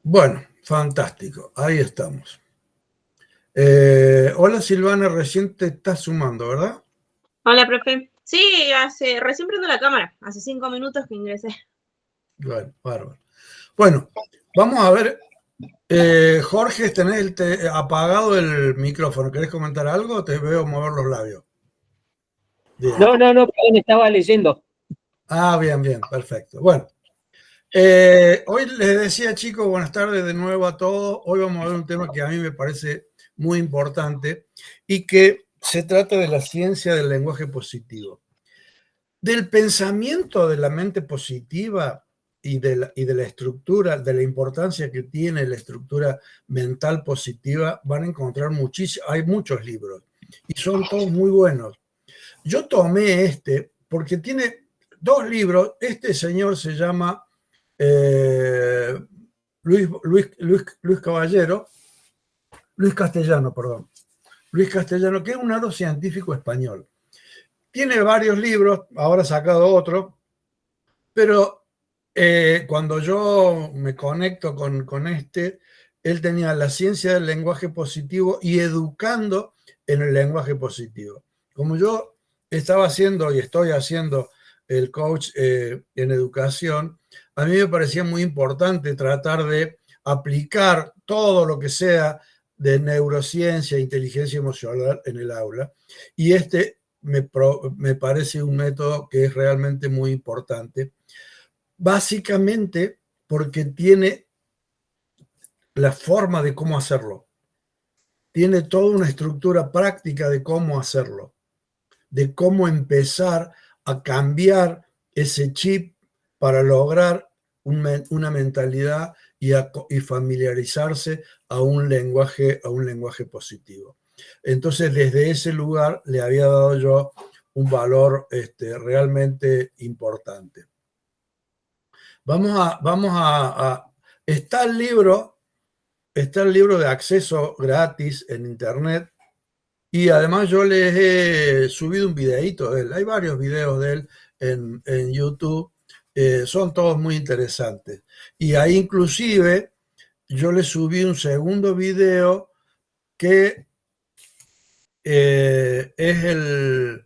Bueno, fantástico. Ahí estamos. Hola Silvana, recién te estás sumando, ¿verdad? Hola, profe. Sí, recién prendo la cámara. Hace 5 minutos que ingresé. Bueno, bárbaro. Bueno, vamos a ver. Jorge, tenés apagado el micrófono. ¿Querés comentar algo? Te veo mover los labios. Bien. No, perdón, estaba leyendo. Ah, bien, bien, perfecto. Bueno, hoy les decía, chicos, buenas tardes de nuevo a todos. Hoy vamos a ver un tema que a mí me parece muy importante y que se trata de la ciencia del lenguaje positivo. Del pensamiento de la mente positiva y de la estructura, de la importancia que tiene la estructura mental positiva, van a encontrar hay muchos libros y son todos muy buenos. Yo tomé este porque tiene dos libros. Este señor se llama Luis Caballero, Luis Castellano, perdón. Luis Castellano, que es un neurocientífico español. Tiene varios libros, ahora ha sacado otro, pero cuando yo me conecto con este, él tenía la ciencia del lenguaje positivo y educando en el lenguaje positivo. Como yo estaba haciendo y estoy haciendo el coach en educación, a mí me parecía muy importante tratar de aplicar todo lo que sea de neurociencia e inteligencia emocional en el aula. Y este me parece un método que es realmente muy importante, básicamente porque tiene la forma de cómo hacerlo. Tiene toda una estructura práctica de cómo hacerlo, de cómo empezar a cambiar ese chip para lograr una mentalidad y familiarizarse a un lenguaje positivo. Entonces, desde ese lugar le había dado yo un valor realmente importante. Está el libro de acceso gratis en internet, y además yo les he subido un videíto de él. Hay varios videos de él en YouTube. Son todos muy interesantes. Y ahí inclusive yo le subí un segundo video que es el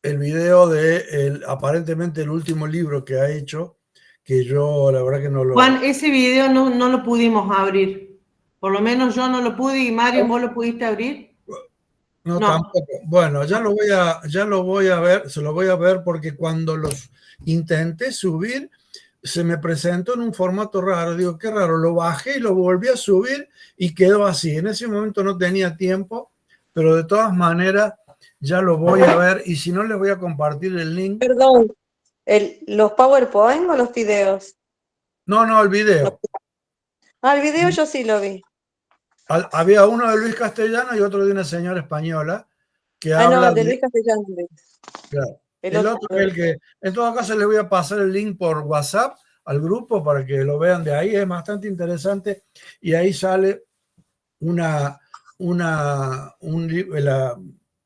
video de aparentemente el último libro que ha hecho, que yo la verdad que no lo... Juan, ese video no lo pudimos abrir. Por lo menos yo no lo pude. ¿Y Mario, vos lo pudiste abrir? No, tampoco. Bueno, ya lo voy a ver, se lo voy a ver porque cuando los intenté subir, se me presentó en un formato raro. Digo, qué raro, lo bajé y lo volví a subir y quedó así. En ese momento no tenía tiempo, pero de todas maneras ya lo voy a ver, y si no les voy a compartir el link. Perdón, ¿los PowerPoint o los videos? No, el video. Ah, el video yo sí lo vi. Había uno de Luis Castellano y otro de una señora española que Ah, no, habla el de Luis Castellano. Claro. El El otro. otro es el que, en todo caso, les voy a pasar el link por WhatsApp al grupo para que lo vean de ahí. Es bastante interesante y ahí sale un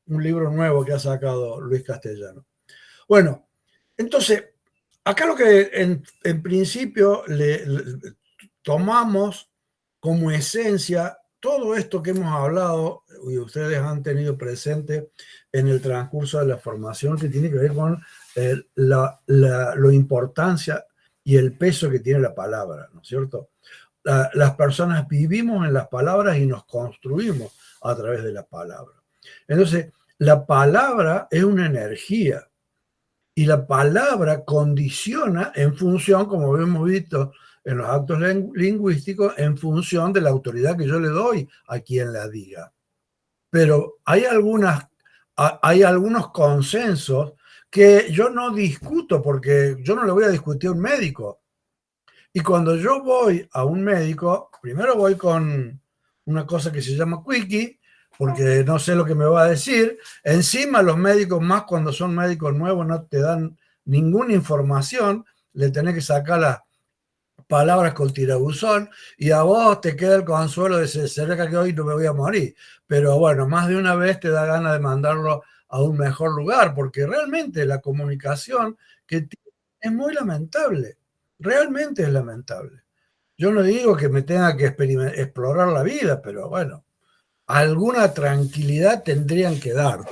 libro nuevo que ha sacado Luis Castellano. Bueno, entonces, acá lo que en principio le tomamos como esencia todo esto que hemos hablado y ustedes han tenido presente en el transcurso de la formación, que tiene que ver con la importancia y el peso que tiene la palabra, ¿no es cierto? Las personas vivimos en las palabras y nos construimos a través de la palabra. Entonces, la palabra es una energía y la palabra condiciona en función, como hemos visto en los actos lingüísticos, en función de la autoridad que yo le doy a quien la diga. Pero hay algunos consensos que yo no discuto, porque yo no le voy a discutir a un médico. Y cuando yo voy a un médico, primero voy con una cosa que se llama Quickie, porque no sé lo que me va a decir. Encima los médicos, más cuando son médicos nuevos, no te dan ninguna información, le tenés que sacar las palabras con tirabuzón, y a vos te queda el consuelo de cerca que hoy no me voy a morir. Pero bueno, más de una vez te da ganas de mandarlo a un mejor lugar, porque realmente la comunicación que es muy lamentable, realmente es lamentable. Yo no digo que me tenga que explorar la vida, pero bueno, alguna tranquilidad tendrían que darte.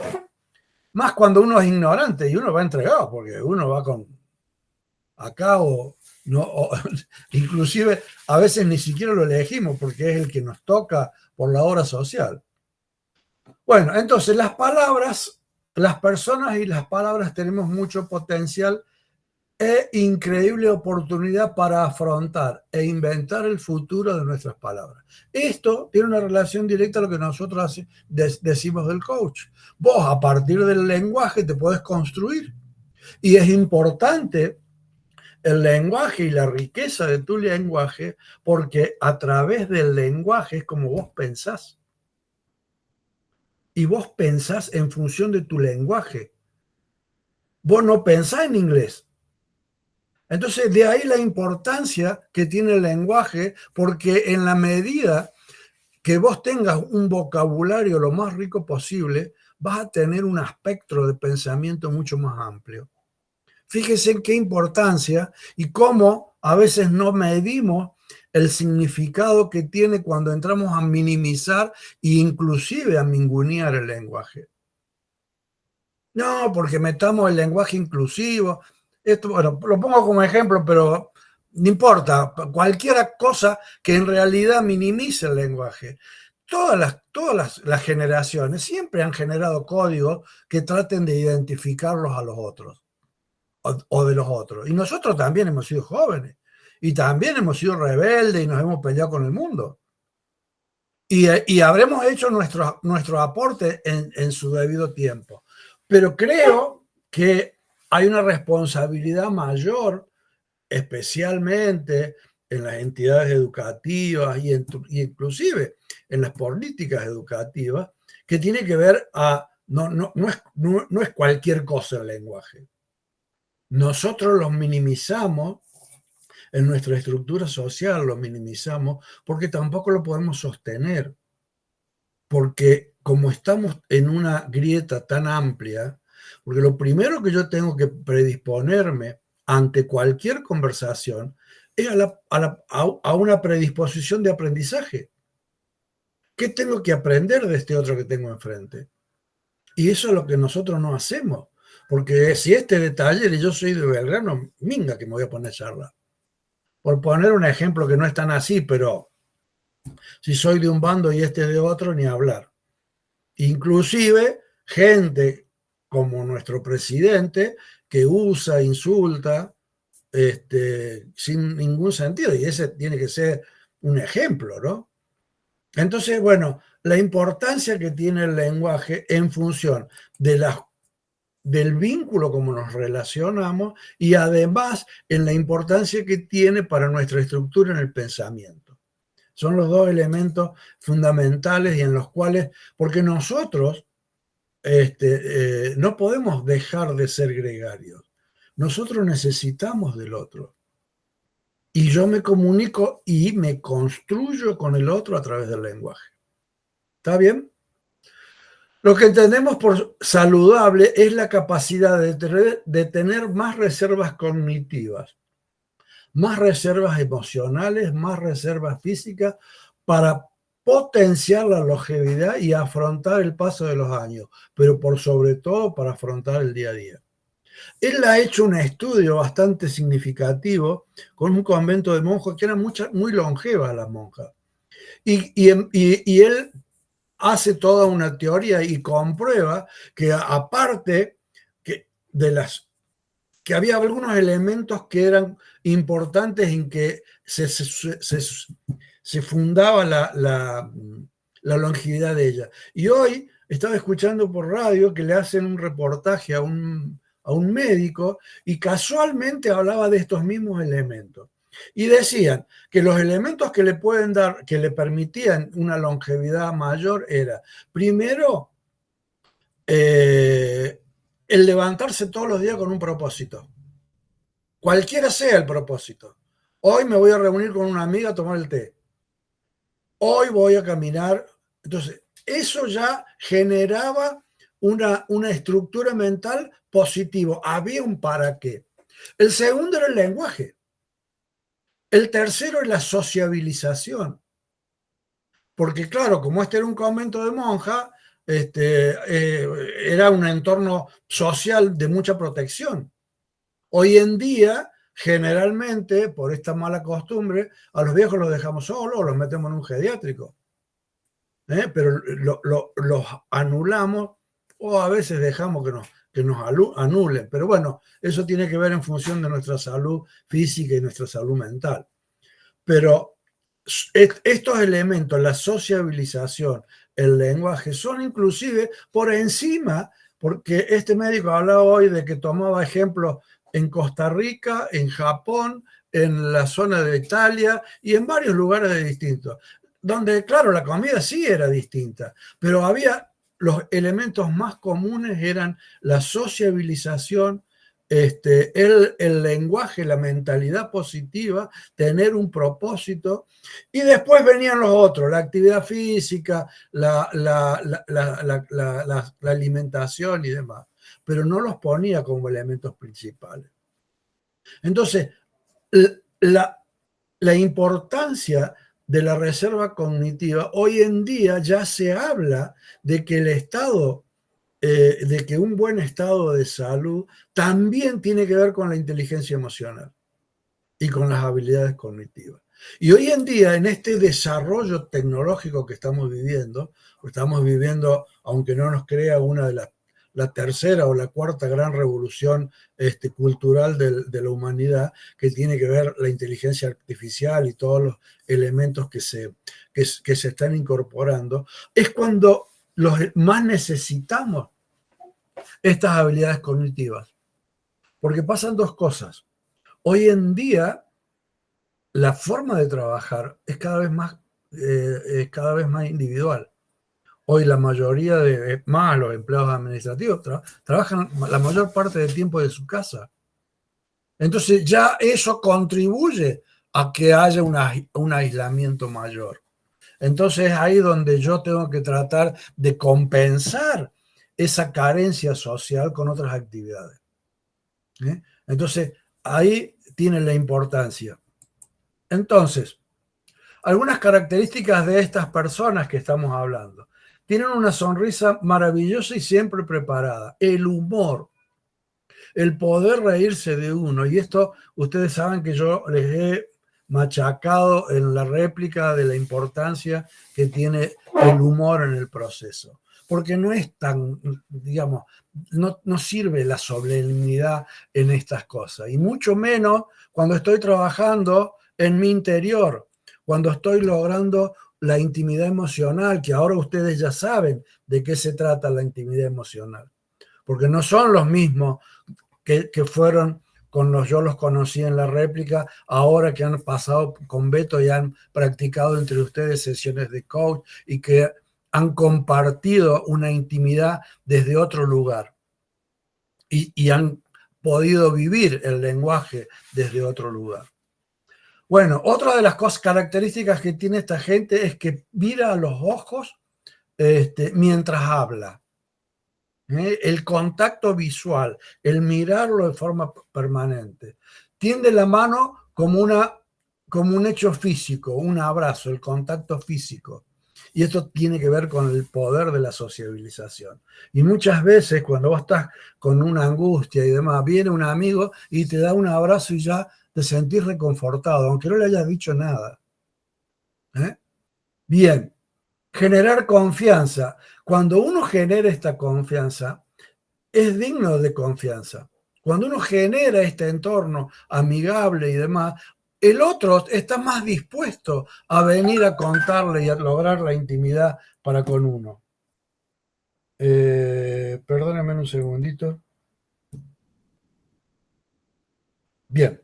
Más cuando uno es ignorante y uno va entregado, porque uno va con acá no, inclusive a veces ni siquiera lo elegimos porque es el que nos toca por la obra social. Bueno, entonces las palabras, las personas y las palabras tenemos mucho potencial e increíble oportunidad para afrontar e inventar el futuro de nuestras palabras. Esto tiene una relación directa a lo que nosotros decimos del coach. Vos a partir del lenguaje te podés construir y es importante el lenguaje y la riqueza de tu lenguaje porque a través del lenguaje es como vos pensás. Y vos pensás en función de tu lenguaje. Vos no pensás en inglés. Entonces, de ahí la importancia que tiene el lenguaje, porque en la medida que vos tengas un vocabulario lo más rico posible, vas a tener un espectro de pensamiento mucho más amplio. Fíjese en qué importancia y cómo a veces no medimos el significado que tiene cuando entramos a minimizar e inclusive a ningunear el lenguaje. No, porque metamos el lenguaje inclusivo. Esto, bueno, lo pongo como ejemplo, pero no importa. Cualquier cosa que en realidad minimice el lenguaje. Todas las generaciones siempre han generado códigos que traten de identificarlos a los otros o de los otros. Y nosotros también hemos sido jóvenes y también hemos sido rebeldes y nos hemos peleado con el mundo. Y habremos hecho nuestro aporte en su debido tiempo. Pero creo que hay una responsabilidad mayor, especialmente en las entidades educativas y inclusive en las políticas educativas, que tiene que ver a... No es cualquier cosa el lenguaje. Nosotros los minimizamos en nuestra estructura social, lo minimizamos porque tampoco lo podemos sostener. Porque como estamos en una grieta tan amplia, porque lo primero que yo tengo que predisponerme ante cualquier conversación es a una predisposición de aprendizaje. ¿Qué tengo que aprender de este otro que tengo enfrente? Y eso es lo que nosotros no hacemos. Porque si este es de Taller y yo soy de Belgrano, minga que me voy a poner a charlar. Por poner un ejemplo que no es tan así, pero si soy de un bando y este es de otro, ni hablar. Inclusive gente como nuestro presidente que usa, insulta, sin ningún sentido. Y ese tiene que ser un ejemplo, ¿no? Entonces, bueno, la importancia que tiene el lenguaje en función del vínculo como nos relacionamos y además en la importancia que tiene para nuestra estructura en el pensamiento. Son los dos elementos fundamentales y en los cuales, porque nosotros no podemos dejar de ser gregarios. Nosotros necesitamos del otro. Y yo me comunico y me construyo con el otro a través del lenguaje. ¿Está bien? Lo que entendemos por saludable es la capacidad de tener más reservas cognitivas, más reservas emocionales, más reservas físicas para potenciar la longevidad y afrontar el paso de los años, pero por sobre todo para afrontar el día a día. Él ha hecho un estudio bastante significativo con un convento de monjas que eran muy longevas las monjas. Y él hace toda una teoría y comprueba que aparte que había algunos elementos que eran importantes en que se fundaba la longevidad de ella. Y hoy estaba escuchando por radio que le hacen un reportaje a un médico y casualmente hablaba de estos mismos elementos. Y decían que los elementos que le pueden dar, que le permitían una longevidad mayor era, primero, el levantarse todos los días con un propósito. Cualquiera sea el propósito. Hoy me voy a reunir con una amiga a tomar el té. Hoy voy a caminar. Entonces, eso ya generaba una estructura mental positiva. Había un para qué. El segundo era el lenguaje. El tercero es la sociabilización. Porque claro, como este era un convento de monjas, era un entorno social de mucha protección. Hoy en día, generalmente, por esta mala costumbre, a los viejos los dejamos solos o los metemos en un geriátrico. Pero los anulamos o a veces dejamos que nos anulen. Pero bueno, eso tiene que ver en función de nuestra salud física y nuestra salud mental. Pero estos elementos, la sociabilización, el lenguaje, son inclusive por encima, porque este médico hablaba hoy de que tomaba ejemplos en Costa Rica, en Japón, en la zona de Italia y en varios lugares distintos, donde, claro, la comida sí era distinta, pero había los elementos más comunes eran la sociabilización, el lenguaje, la mentalidad positiva, tener un propósito, y después venían los otros, la actividad física, la alimentación y demás, pero no los ponía como elementos principales. Entonces, la importancia de la reserva cognitiva, hoy en día ya se habla de que el estado de que un buen estado de salud también tiene que ver con la inteligencia emocional y con las habilidades cognitivas. Y hoy en día, en este desarrollo tecnológico que estamos viviendo, aunque no nos crea una de la tercera o la cuarta gran revolución cultural de la humanidad, que tiene que ver la inteligencia artificial y todos los elementos que se están incorporando, es cuando los más necesitamos estas habilidades cognitivas. Porque pasan dos cosas. Hoy en día, la forma de trabajar es cada vez más individual. Hoy la mayoría más los empleados administrativos trabajan la mayor parte del tiempo de su casa. Entonces ya eso contribuye a que haya un aislamiento mayor. Entonces ahí donde yo tengo que tratar de compensar esa carencia social con otras actividades. Entonces ahí tiene la importancia. Entonces, algunas características de estas personas que estamos hablando. Tienen una sonrisa maravillosa y siempre preparada. El humor, el poder reírse de uno. Y esto ustedes saben que yo les he machacado en la réplica de la importancia que tiene el humor en el proceso. Porque no es tan, digamos, no sirve la solemnidad en estas cosas. Y mucho menos cuando estoy trabajando en mi interior, cuando estoy logrando la intimidad emocional, que ahora ustedes ya saben de qué se trata la intimidad emocional. Porque no son los mismos que fueron yo los conocí en la réplica, ahora que han pasado con Beto y han practicado entre ustedes sesiones de coach y que han compartido una intimidad desde otro lugar y han podido vivir el lenguaje desde otro lugar. Bueno, otra de las características que tiene esta gente es que mira a los ojos mientras habla. El contacto visual, el mirarlo de forma permanente. Tiende la mano como un hecho físico, un abrazo, el contacto físico. Y esto tiene que ver con el poder de la sociabilización. Y muchas veces cuando vos estás con una angustia y demás, viene un amigo y te da un abrazo y ya te sentís reconfortado, aunque no le hayas dicho nada. Bien, generar confianza. Cuando uno genera esta confianza, es digno de confianza. Cuando uno genera este entorno amigable y demás, el otro está más dispuesto a venir a contarle y a lograr la intimidad para con uno. Perdónenme un segundito. Bien.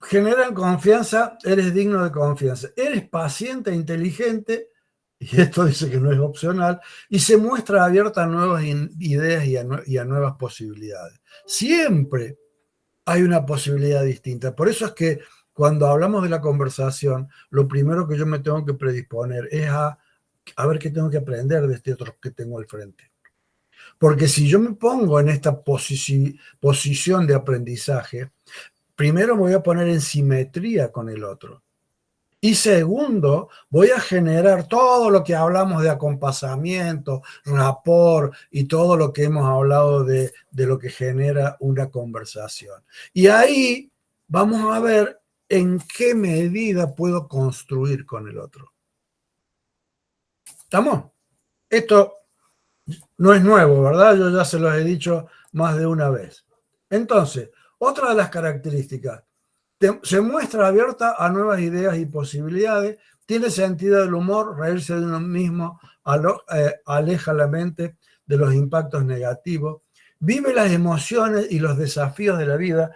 Generan confianza, eres digno de confianza. Eres paciente e inteligente, y esto dice que no es opcional, y se muestra abierta a nuevas ideas y a nuevas posibilidades. Siempre hay una posibilidad distinta. Por eso es que cuando hablamos de la conversación, lo primero que yo me tengo que predisponer es a ver qué tengo que aprender de este otro que tengo al frente. Porque si yo me pongo en esta posición de aprendizaje, primero me voy a poner en simetría con el otro. Y segundo, voy a generar todo lo que hablamos de acompasamiento, rapport y todo lo que hemos hablado de lo que genera una conversación. Y ahí vamos a ver en qué medida puedo construir con el otro. ¿Estamos? Esto no es nuevo, ¿verdad? Yo ya se los he dicho más de una vez. Entonces, otra de las características, se muestra abierta a nuevas ideas y posibilidades, tiene sentido del humor, reírse de uno mismo, aleja la mente de los impactos negativos, vive las emociones y los desafíos de la vida.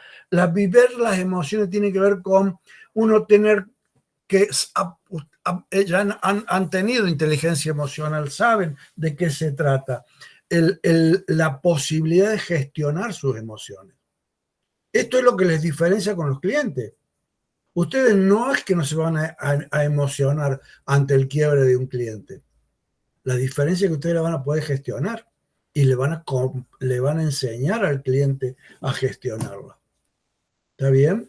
Vivir las emociones tiene que ver con uno tener que... ya han tenido inteligencia emocional, saben de qué se trata, la posibilidad de gestionar sus emociones. Esto es lo que les diferencia con los clientes. Ustedes no es que no se van a emocionar ante el quiebre de un cliente. La diferencia es que ustedes la van a poder gestionar y le van a enseñar al cliente a gestionarla. ¿Está bien?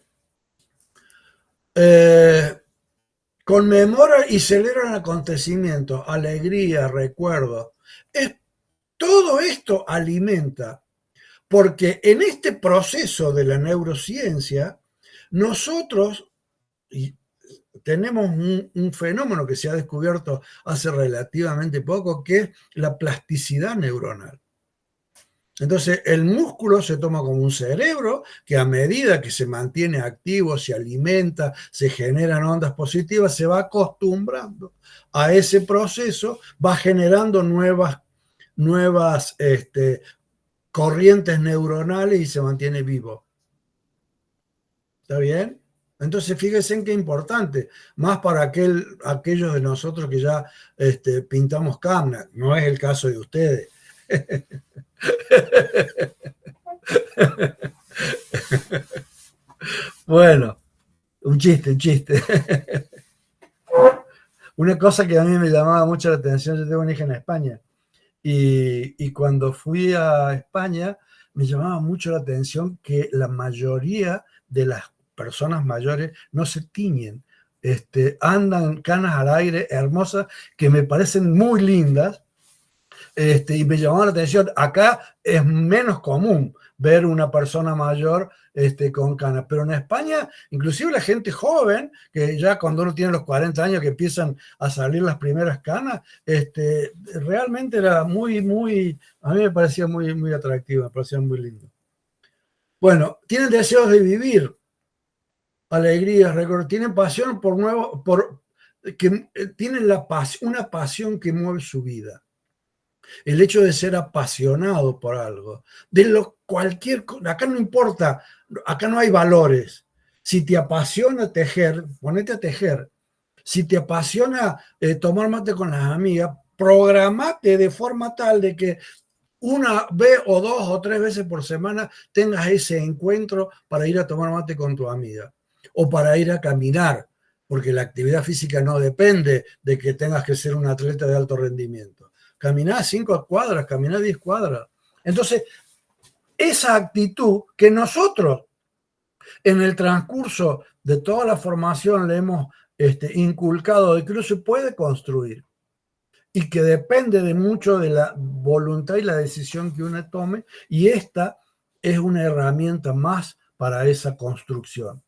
Conmemora y celebran acontecimientos, alegría, recuerdos. Todo esto alimenta, porque en este proceso de la neurociencia, nosotros tenemos un fenómeno que se ha descubierto hace relativamente poco, que es la plasticidad neuronal. Entonces, el músculo se toma como un cerebro que a medida que se mantiene activo, se alimenta, se generan ondas positivas, se va acostumbrando a ese proceso, va generando nuevas corrientes neuronales y se mantiene vivo. ¿Está bien? Entonces, fíjense en qué importante, más para aquellos de nosotros que ya pintamos cámara, no es el caso de ustedes. Bueno, un chiste. Una cosa que a mí me llamaba mucho la atención, yo tengo un hijo en España, y cuando fui a España me llamaba mucho la atención que la mayoría de las personas mayores no se tiñen, andan canas al aire hermosas que me parecen muy lindas. Y me llamó la atención, acá es menos común ver una persona mayor con canas, pero en España, inclusive la gente joven, que ya cuando uno tiene los 40 años que empiezan a salir las primeras canas, realmente era a mí me parecía muy atractivo, me parecía muy lindo. Bueno, tienen deseos de vivir, alegrías, recuerdos, tienen pasión tienen una pasión que mueve su vida. El hecho de ser apasionado por algo, acá no importa, acá no hay valores. Si te apasiona tejer, ponete a tejer. Si te apasiona tomar mate con las amigas, programate de forma tal de que una vez o 2 o 3 veces por semana tengas ese encuentro para ir a tomar mate con tu amiga o para ir a caminar, porque la actividad física no depende de que tengas que ser un atleta de alto rendimiento. Caminá 5 cuadras, caminá 10 cuadras. Entonces, esa actitud que nosotros en el transcurso de toda la formación le hemos inculcado de que no se puede construir y que depende de mucho de la voluntad y la decisión que uno tome, y esta es una herramienta más para esa construcción.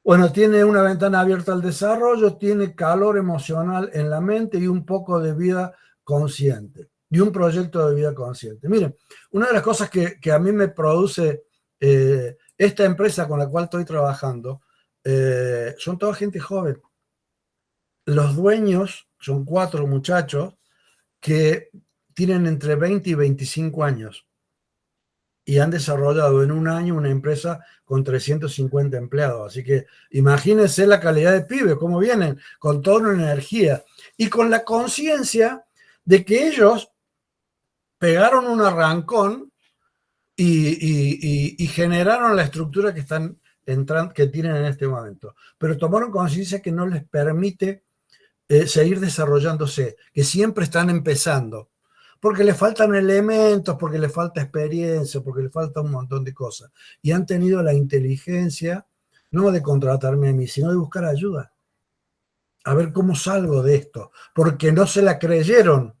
Bueno, tiene una ventana abierta al desarrollo, tiene calor emocional en la mente y un poco de vida consciente, y un proyecto de vida consciente. Miren, una de las cosas que a mí me produce esta empresa con la cual estoy trabajando, son toda gente joven. Los dueños son 4 muchachos que tienen entre 20 y 25 años. Y han desarrollado en un año una empresa con 350 empleados. Así que imagínense la calidad de pibes, cómo vienen, con toda una energía y con la conciencia de que ellos pegaron un arrancón y generaron la estructura que tienen en este momento. Pero tomaron conciencia que no les permite seguir desarrollándose, que siempre están empezando. porque le faltan elementos, porque le falta experiencia, porque le falta un montón de cosas. Y han tenido la inteligencia, no de contratarme a mí, sino de buscar ayuda. A ver cómo salgo de esto, porque no se la creyeron.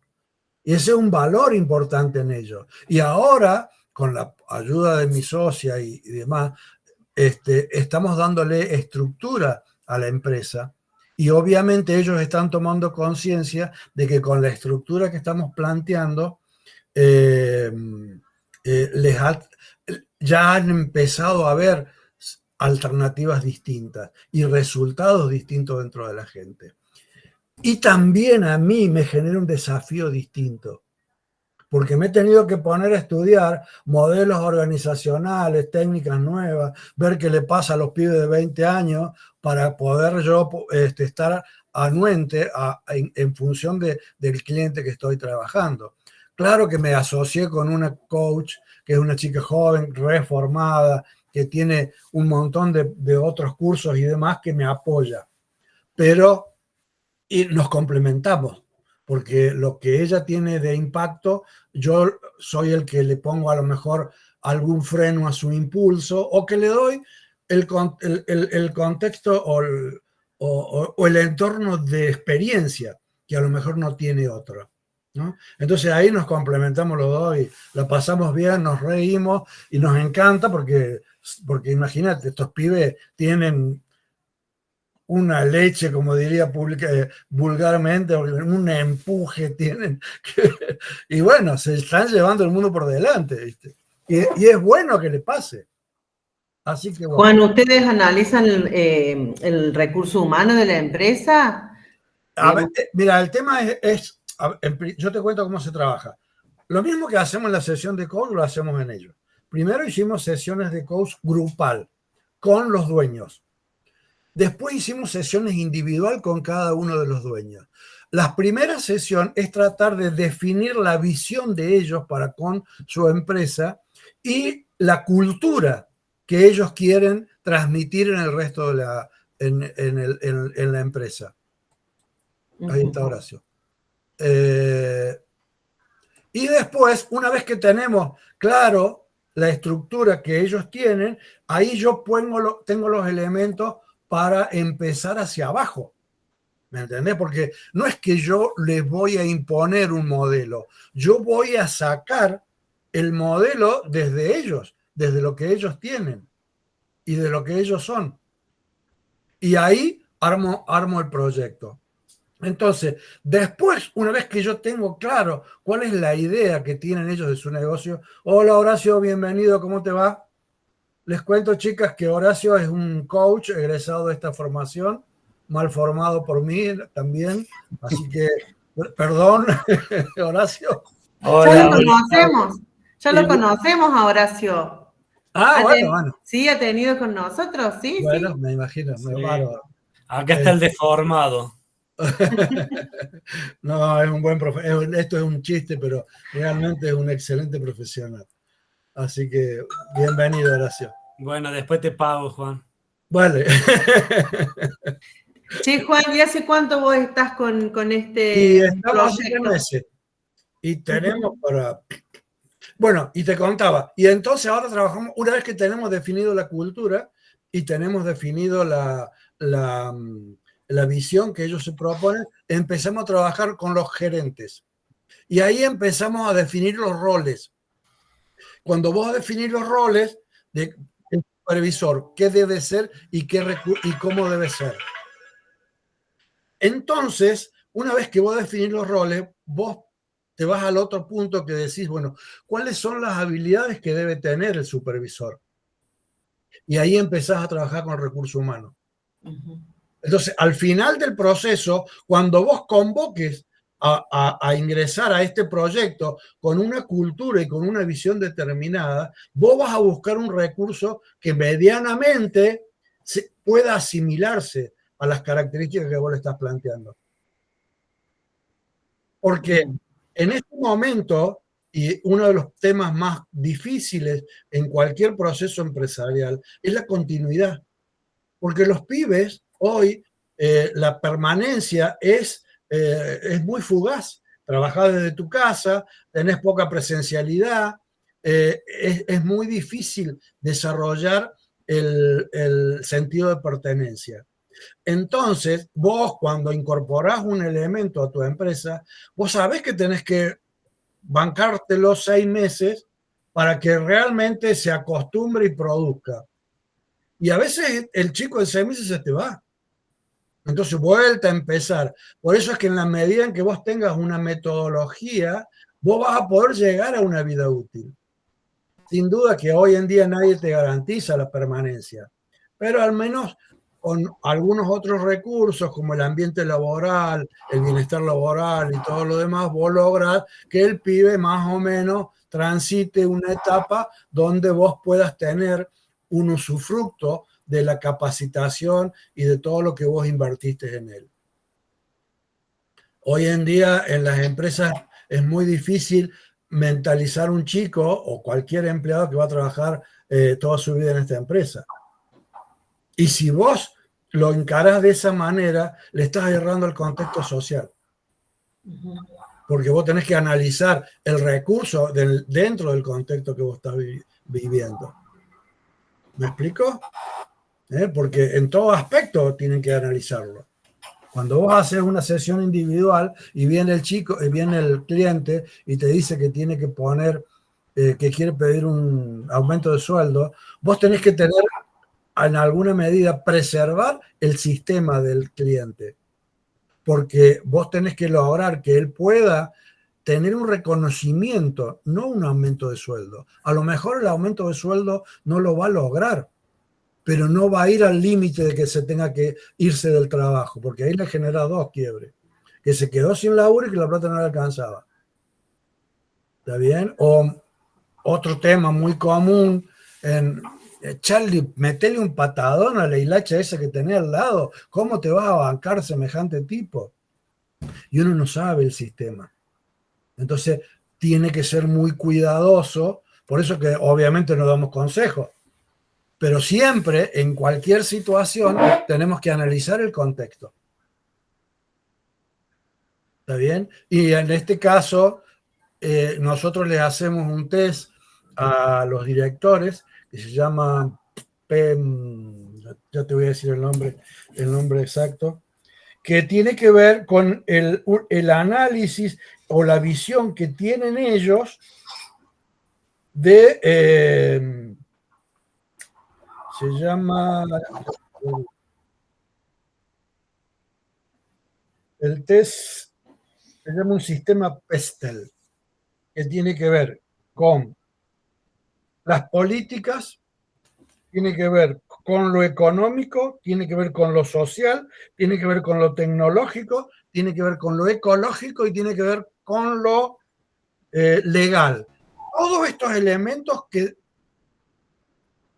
Y ese es un valor importante en ellos. Y ahora, con la ayuda de mi socia y demás, estamos dándole estructura a la empresa. Y obviamente ellos están tomando conciencia de que con la estructura que estamos planteando, ya han empezado a ver alternativas distintas y resultados distintos dentro de la gente. Y también a mí me genera un desafío distinto, porque me he tenido que poner a estudiar modelos organizacionales, técnicas nuevas, ver qué le pasa a los pibes de 20 años para poder yo estar anuente en función del cliente que estoy trabajando. Claro que me asocié con una coach, que es una chica joven, reformada, que tiene un montón de otros cursos y demás que me apoya. Pero y nos complementamos, porque lo que ella tiene de impacto, yo soy el que le pongo a lo mejor algún freno a su impulso o que le doy el contexto o el entorno de experiencia que a lo mejor no tiene otro, ¿no? Entonces ahí nos complementamos los dos y la pasamos bien, nos reímos y nos encanta porque imagínate, estos pibes tienen una leche, como diría vulgarmente, un empuje tienen. Y bueno, se están llevando el mundo por delante, ¿viste? Y es bueno que le pase. Así que bueno. Juan, ¿ustedes analizan el recurso humano de la empresa? A ver, mira, el tema es yo te cuento cómo se trabaja. Lo mismo que hacemos en la sesión de coach, lo hacemos en ellos. Primero hicimos sesiones de coach grupal con los dueños. Después hicimos sesiones individual con cada uno de los dueños. La primera sesión es tratar de definir la visión de ellos para con su empresa y la cultura que ellos quieren transmitir en el resto de en la empresa. Ahí está Horacio. Y después, una vez que tenemos claro la estructura que ellos tienen, ahí yo tengo los elementos para empezar hacia abajo. ¿Me entendés? Porque no es que yo les voy a imponer un modelo, yo voy a sacar el modelo desde ellos, desde lo que ellos tienen y de lo que ellos son. Y ahí armo el proyecto. Entonces, después, una vez que yo tengo claro cuál es la idea que tienen ellos de su negocio, hola Horacio, bienvenido, ¿cómo te va? Les cuento, chicas, que Horacio es un coach egresado de esta formación, mal formado por mí también, así que, perdón, Horacio. Hola, Ya lo conocemos a Horacio. Bueno. Sí, ha tenido con nosotros, sí. Bueno, sí. me imagino, Sí. Acá está el deformado. No, es un buen profesional. Esto es un chiste, pero realmente es un excelente profesional. Así que, bienvenido, Horacio. Bueno, después te pago, Juan. Vale. Che, Juan, ¿y hace cuánto vos estás con este Y estamos hace proyecto? meses. Y tenemos para... Bueno, y te contaba. Y entonces ahora trabajamos, una vez que tenemos definido la cultura y tenemos definido la visión que ellos se proponen, empezamos a trabajar con los gerentes. Y ahí empezamos a definir los roles. Cuando vos definís los roles del supervisor, qué debe ser y cómo debe ser. Entonces, una vez que vos definís los roles, vos te vas al otro punto que decís, bueno, ¿cuáles son las habilidades que debe tener el supervisor? Y ahí empezás a trabajar con el recurso humano. Entonces, al final del proceso, cuando vos convoques a ingresar a este proyecto con una cultura y con una visión determinada, vos vas a buscar un recurso que medianamente pueda asimilarse a las características que vos le estás planteando. Porque en este momento, y uno de los temas más difíciles en cualquier proceso empresarial, es la continuidad. Porque los pibes hoy, la permanencia es muy fugaz. trabajás desde tu casa, tenés poca presencialidad, es muy difícil desarrollar el sentido de pertenencia. Entonces, vos cuando incorporás un elemento a tu empresa, vos sabés que tenés que bancártelo 6 meses para que realmente se acostumbre y produzca. Y a veces el chico de 6 meses se te va. Entonces vuelta a empezar. Por eso es que en la medida en que vos tengas una metodología, vos vas a poder llegar a una vida útil. Sin duda que hoy en día nadie te garantiza la permanencia, pero al menos con algunos otros recursos como el ambiente laboral, el bienestar laboral y todo lo demás, vos lográs que el pibe más o menos transite una etapa donde vos puedas tener un usufructo de la capacitación y de todo lo que vos invertiste en él. Hoy en día en las empresas es muy difícil mentalizar un chico o cualquier empleado que va a trabajar toda su vida en esta empresa. Y si vos lo encarás de esa manera, le estás errando el contexto social. Porque vos tenés que analizar el recurso dentro del contexto que vos estás viviendo. ¿Me explico? Porque en todo aspecto tienen que analizarlo. Cuando vos haces una sesión individual y viene viene el cliente y te dice que tiene que poner, que quiere pedir un aumento de sueldo, vos tenés que tener, en alguna medida, preservar el sistema del cliente. Porque vos tenés que lograr que él pueda tener un reconocimiento, no un aumento de sueldo. A lo mejor el aumento de sueldo no lo va a lograr, pero no va a ir al límite de que se tenga que irse del trabajo, porque ahí le genera 2 quiebres. Que se quedó sin laburo y que la plata no le alcanzaba. ¿Está bien? O otro tema muy común, Charlie, metele un patadón a la hilacha esa que tenés al lado. ¿Cómo te vas a bancar semejante tipo? Y uno no sabe el sistema. Entonces, tiene que ser muy cuidadoso. Por eso que obviamente no damos consejos. Pero siempre, en cualquier situación, tenemos que analizar el contexto. ¿Está bien? Y en este caso, nosotros les hacemos un test a los directores que se llama ya te voy a decir el nombre exacto, que tiene que ver con el análisis o la visión que tienen ellos de... se llama... El test se llama un sistema PESTEL, que tiene que ver con las políticas, tiene que ver con lo económico, tiene que ver con lo social, tiene que ver con lo tecnológico, tiene que ver con lo ecológico y tiene que ver con lo legal. Todos estos elementos que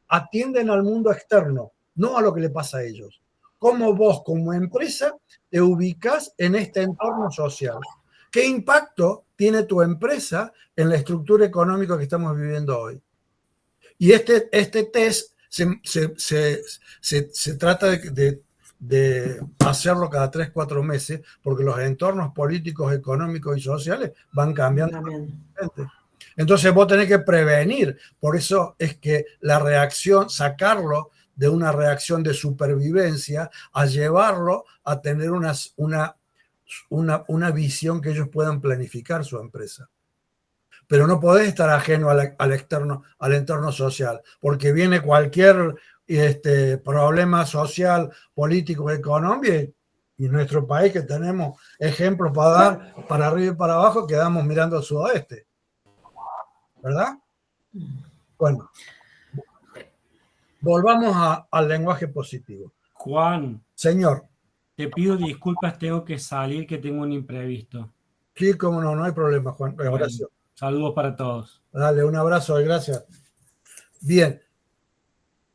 atienden al mundo externo, no a lo que le pasa a ellos. Cómo vos como empresa te ubicas en este entorno social. ¿Qué impacto tiene tu empresa en la estructura económica que estamos viviendo hoy? Y este test se trata de hacerlo cada 3-4 meses porque los entornos políticos, económicos y sociales van cambiando. Entonces vos tenés que prevenir. Por eso es que la reacción, sacarlo de una reacción de supervivencia a llevarlo a tener una visión que ellos puedan planificar su empresa. Pero no podés estar ajeno al entorno social, porque viene cualquier problema social, político, económico, y en nuestro país que tenemos ejemplos para dar para arriba y para abajo, quedamos mirando al sudoeste. ¿Verdad? Bueno, volvamos al lenguaje positivo. Juan. Señor. Te pido disculpas, tengo que salir, que tengo un imprevisto. Sí, cómo no, no hay problema, Juan. Bueno, saludos para todos. Dale, un abrazo y gracias. Bien.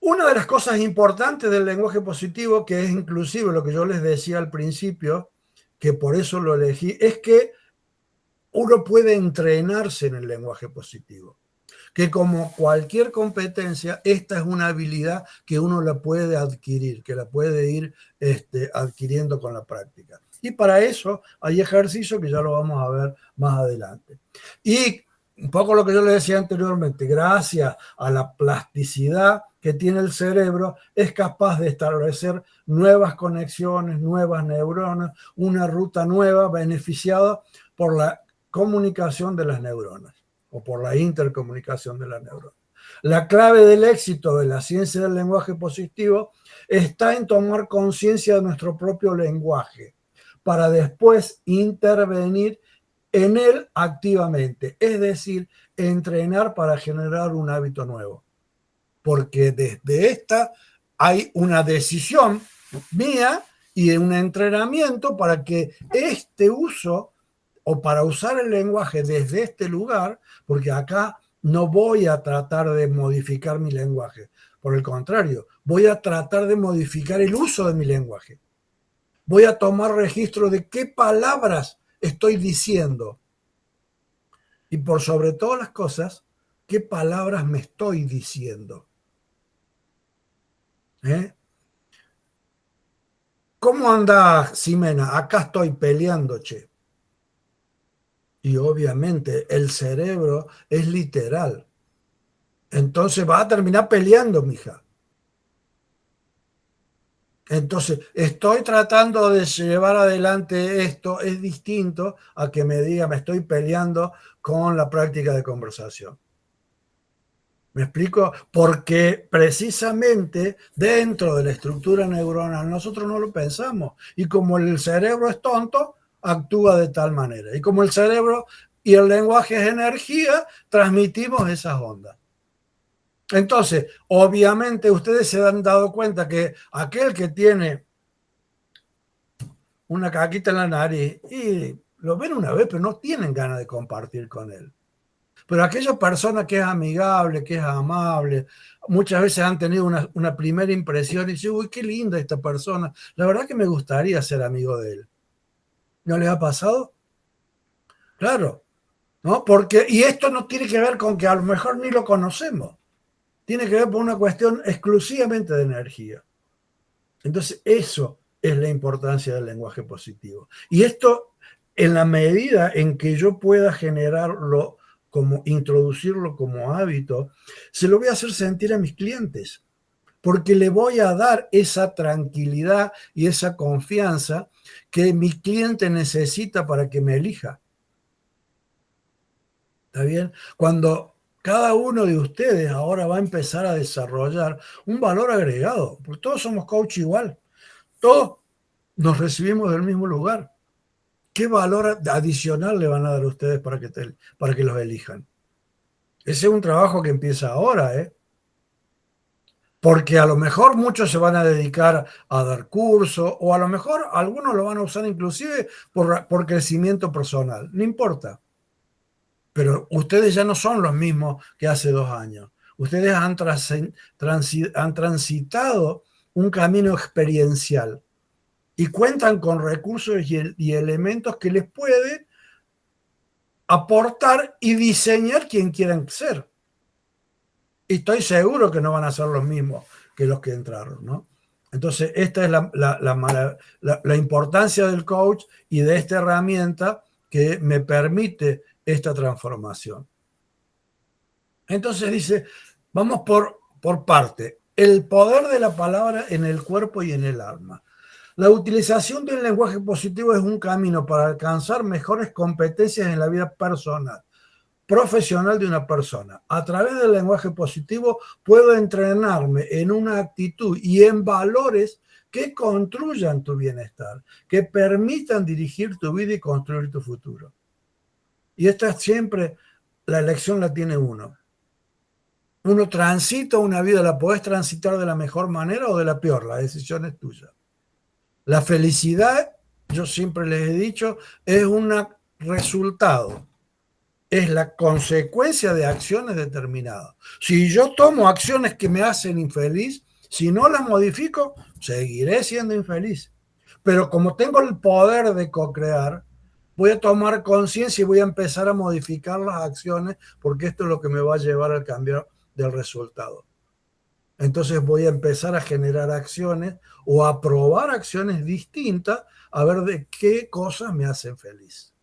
Una de las cosas importantes del lenguaje positivo, que es inclusive lo que yo les decía al principio, que por eso lo elegí, es que uno puede entrenarse en el lenguaje positivo. Que como cualquier competencia, esta es una habilidad que uno la puede adquirir, que la puede ir adquiriendo con la práctica. Y para eso hay ejercicios que ya lo vamos a ver más adelante. Y un poco lo que yo le decía anteriormente, gracias a la plasticidad que tiene el cerebro, es capaz de establecer nuevas conexiones, nuevas neuronas, una ruta nueva beneficiada por la comunicación de las neuronas o por la intercomunicación de las neuronas. La clave del éxito de la ciencia del lenguaje positivo está en tomar conciencia de nuestro propio lenguaje para después intervenir en él activamente, es decir, entrenar para generar un hábito nuevo. Porque desde esta hay una decisión mía y un entrenamiento para que este uso o para usar el lenguaje desde este lugar, porque acá no voy a tratar de modificar mi lenguaje, por el contrario, voy a tratar de modificar el uso de mi lenguaje. Voy a tomar registro de qué palabras estoy diciendo y por sobre todas las cosas, qué palabras me estoy diciendo. ¿Cómo andás, Ximena? Acá estoy peleando, che. Y obviamente el cerebro es literal. Entonces va a terminar peleando, mija. Entonces, estoy tratando de llevar adelante esto, es distinto a que me diga me estoy peleando con la práctica de conversación. ¿Me explico? Porque precisamente dentro de la estructura neuronal nosotros no lo pensamos. Y como el cerebro es tonto, actúa de tal manera. Y como el cerebro y el lenguaje es energía, transmitimos esas ondas. Entonces, obviamente ustedes se han dado cuenta que aquel que tiene una caquita en la nariz y lo ven una vez, pero no tienen ganas de compartir con él. Pero aquella persona que es amigable, que es amable, muchas veces han tenido una primera impresión y dicen, uy, qué linda esta persona. La verdad que me gustaría ser amigo de él. ¿No les ha pasado? Claro, ¿no? Porque, y esto no tiene que ver con que a lo mejor ni lo conocemos. Tiene que ver por una cuestión exclusivamente de energía. Entonces, eso es la importancia del lenguaje positivo. Y esto, en la medida en que yo pueda generarlo, como introducirlo como hábito, se lo voy a hacer sentir a mis clientes, porque le voy a dar esa tranquilidad y esa confianza que mi cliente necesita para que me elija. ¿Está bien? Cuando cada uno de ustedes ahora va a empezar a desarrollar un valor agregado, porque todos somos coach igual, todos nos recibimos del mismo lugar. ¿Qué valor adicional le van a dar a ustedes para que los elijan? Ese es un trabajo que empieza ahora, porque a lo mejor muchos se van a dedicar a dar cursos, o a lo mejor algunos lo van a usar inclusive por crecimiento personal, no importa. Pero ustedes ya no son los mismos que hace 2 años. Ustedes han transitado un camino experiencial y cuentan con recursos y elementos que les puede aportar y diseñar quien quieran ser. Y estoy seguro que no van a ser los mismos que los que entraron, ¿no? Entonces, esta es la importancia del coach y de esta herramienta que me permite esta transformación. Entonces dice, vamos por parte. El poder de la palabra en el cuerpo y en el alma. La utilización del lenguaje positivo es un camino para alcanzar mejores competencias en la vida personal, profesional de una persona. A través del lenguaje positivo puedo entrenarme en una actitud y en valores que construyan tu bienestar, que permitan dirigir tu vida y construir tu futuro. Y esta siempre, la elección la tiene uno. Uno transita una vida, la podés transitar de la mejor manera o de la peor, la decisión es tuya. La felicidad, yo siempre les he dicho, es un resultado, es la consecuencia de acciones determinadas. Si yo tomo acciones que me hacen infeliz, si no las modifico, seguiré siendo infeliz. Pero como tengo el poder de co-crear, voy a tomar conciencia y voy a empezar a modificar las acciones porque esto es lo que me va a llevar al cambio del resultado. entonces voy a empezar a generar acciones o a probar acciones distintas a ver de qué cosas me hacen feliz.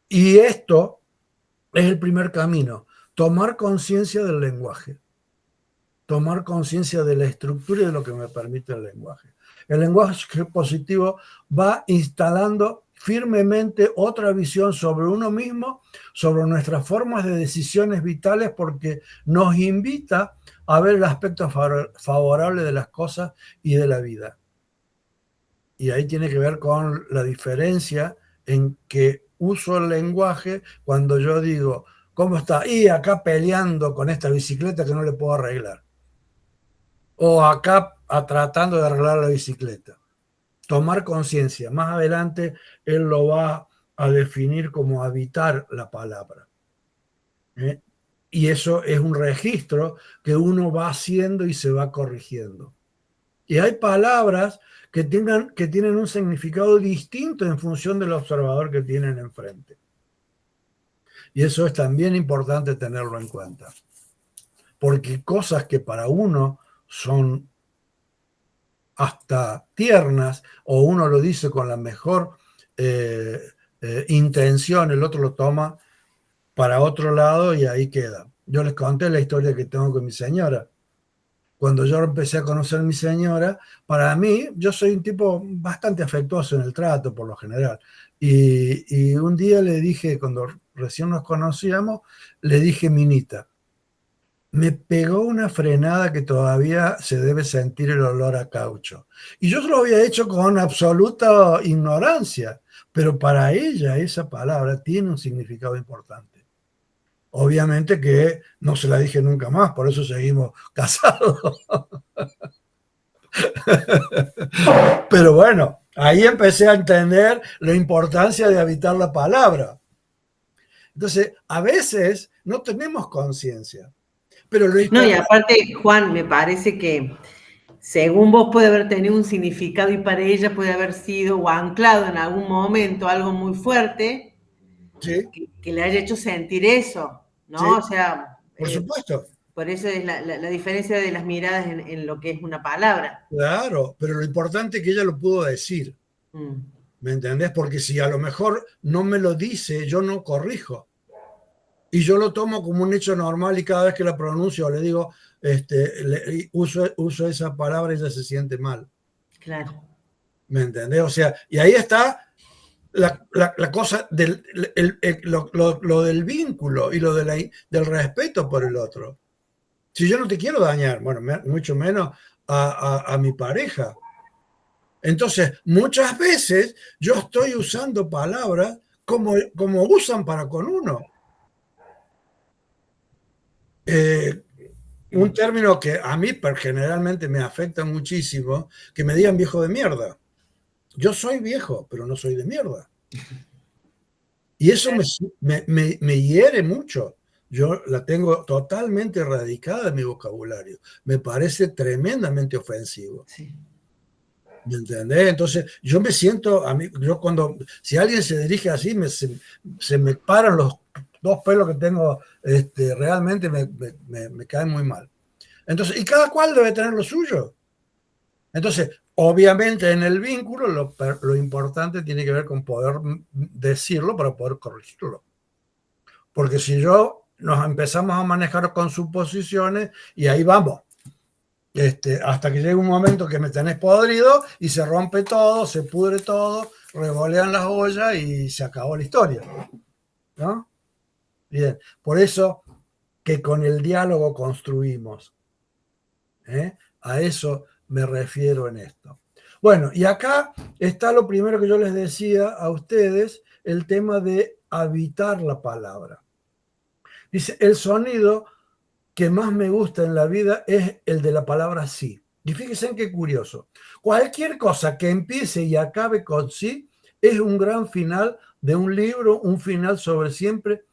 Y esto es el primer camino, tomar conciencia del lenguaje, tomar conciencia de la estructura y de lo que me permite el lenguaje. El lenguaje positivo va instalando firmemente otra visión sobre uno mismo, sobre nuestras formas de decisiones vitales, porque nos invita a ver el aspecto favorable de las cosas y de la vida. Y ahí tiene que ver con la diferencia en que uso el lenguaje cuando yo digo, ¿cómo está? Y acá peleando con esta bicicleta que no le puedo arreglar. O acá tratando de arreglar la bicicleta. Tomar conciencia. Más adelante él lo va a definir como habitar la palabra. Y eso es un registro que uno va haciendo y se va corrigiendo. Y hay palabras que tienen un significado distinto en función del observador que tienen enfrente. Y eso es también importante tenerlo en cuenta. Porque cosas que para uno son hasta tiernas, o uno lo dice con la mejor intención, el otro lo toma para otro lado y ahí queda. Yo les conté la historia que tengo con mi señora. Cuando yo empecé a conocer a mi señora, para mí, yo soy un tipo bastante afectuoso en el trato, por lo general. Y un día le dije, cuando recién nos conocíamos, le dije, Minita. Me pegó una frenada que todavía se debe sentir el olor a caucho. Y yo lo había hecho con absoluta ignorancia, pero para ella esa palabra tiene un significado importante. Obviamente que no se la dije nunca más, por eso seguimos casados. Pero bueno, ahí empecé a entender la importancia de habitar la palabra. Entonces, a veces no tenemos conciencia. Pero lo no, y aparte, Juan, me parece que según vos puede haber tenido un significado y para ella puede haber sido o anclado en algún momento algo muy fuerte, ¿sí? que le haya hecho sentir eso, ¿no? Sí, o sea, por supuesto. Por eso es la diferencia de las miradas en lo que es una palabra. Claro, pero lo importante es que ella lo pudo decir. ¿Me entendés? Porque si a lo mejor no me lo dice, yo no corrijo. Y yo lo tomo como un hecho normal y cada vez que la pronuncio le digo, uso esa palabra y ella se siente mal. Claro. ¿Me entendés? O sea, y ahí está la cosa lo del vínculo y lo del respeto por el otro. Si yo no te quiero dañar, bueno, mucho menos a mi pareja. Entonces, muchas veces yo estoy usando palabras como usan para con uno. Un término que a mí generalmente me afecta muchísimo, que me digan viejo de mierda. Yo soy viejo, pero no soy de mierda. Y eso me hiere mucho. Yo la tengo totalmente erradicada en mi vocabulario. Me parece tremendamente ofensivo. Sí. ¿Me entendés? Entonces, yo me siento, si alguien se dirige así, se me paran los dos pelos que tengo, realmente me caen muy mal. Entonces, y cada cual debe tener lo suyo. Entonces, obviamente en el vínculo lo importante tiene que ver con poder decirlo para poder corregirlo. Porque si nos empezamos a manejar con suposiciones y ahí vamos. Hasta que llega un momento que me tenés podrido y se rompe todo, se pudre todo, revolean las ollas y se acabó la historia, ¿no? Bien, por eso que con el diálogo construimos. A eso me refiero en esto. Bueno, y acá está lo primero que yo les decía a ustedes, el tema de habitar la palabra. Dice, el sonido que más me gusta en la vida es el de la palabra sí. Y fíjense en qué curioso. Cualquier cosa que empiece y acabe con sí es un gran final de un libro, un final sobre siempre,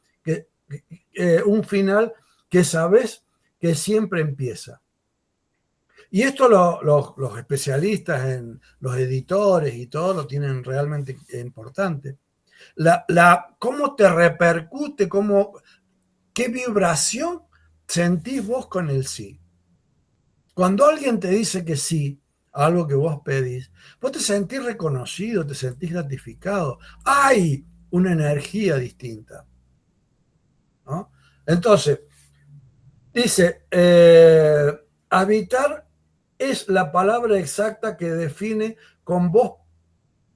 un final que sabes que siempre empieza. Y esto los especialistas, los editores y todo lo tienen realmente importante. ¿Cómo te repercute, qué vibración sentís vos con el sí? Cuando alguien te dice que sí a algo que vos pedís, vos te sentís reconocido, te sentís gratificado. Hay una energía distinta, ¿no? Entonces, dice, habitar es la palabra exacta que define con vos,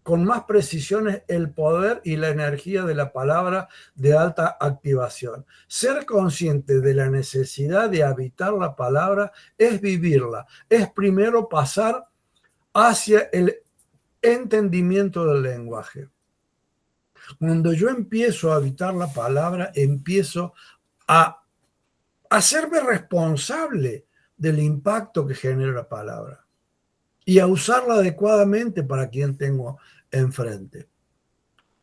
con más precisiones, el poder y la energía de la palabra de alta activación. Ser consciente de la necesidad de habitar la palabra es vivirla, es primero pasar hacia el entendimiento del lenguaje. Cuando yo empiezo a habitar la palabra, empiezo a hacerme responsable del impacto que genera la palabra y a usarla adecuadamente para quien tengo enfrente.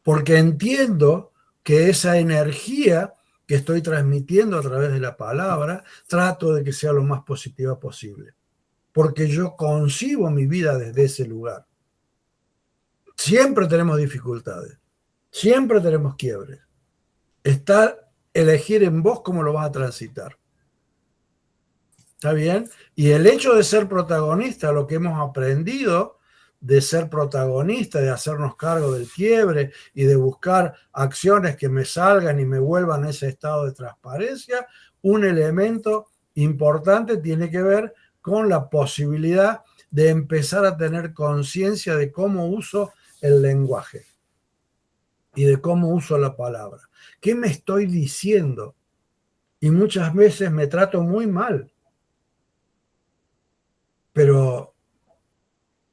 Porque entiendo que esa energía que estoy transmitiendo a través de la palabra, trato de que sea lo más positiva posible. Porque yo concibo mi vida desde ese lugar. Siempre tenemos dificultades, siempre tenemos quiebres. Está elegir en vos cómo lo vas a transitar. ¿Está bien? Y el hecho de ser protagonista, lo que hemos aprendido de ser protagonista, de hacernos cargo del quiebre y de buscar acciones que me salgan y me vuelvan a ese estado de transparencia, un elemento importante tiene que ver con la posibilidad de empezar a tener conciencia de cómo uso el lenguaje y de cómo uso la palabra. ¿Qué me estoy diciendo? Y muchas veces me trato muy mal. Pero,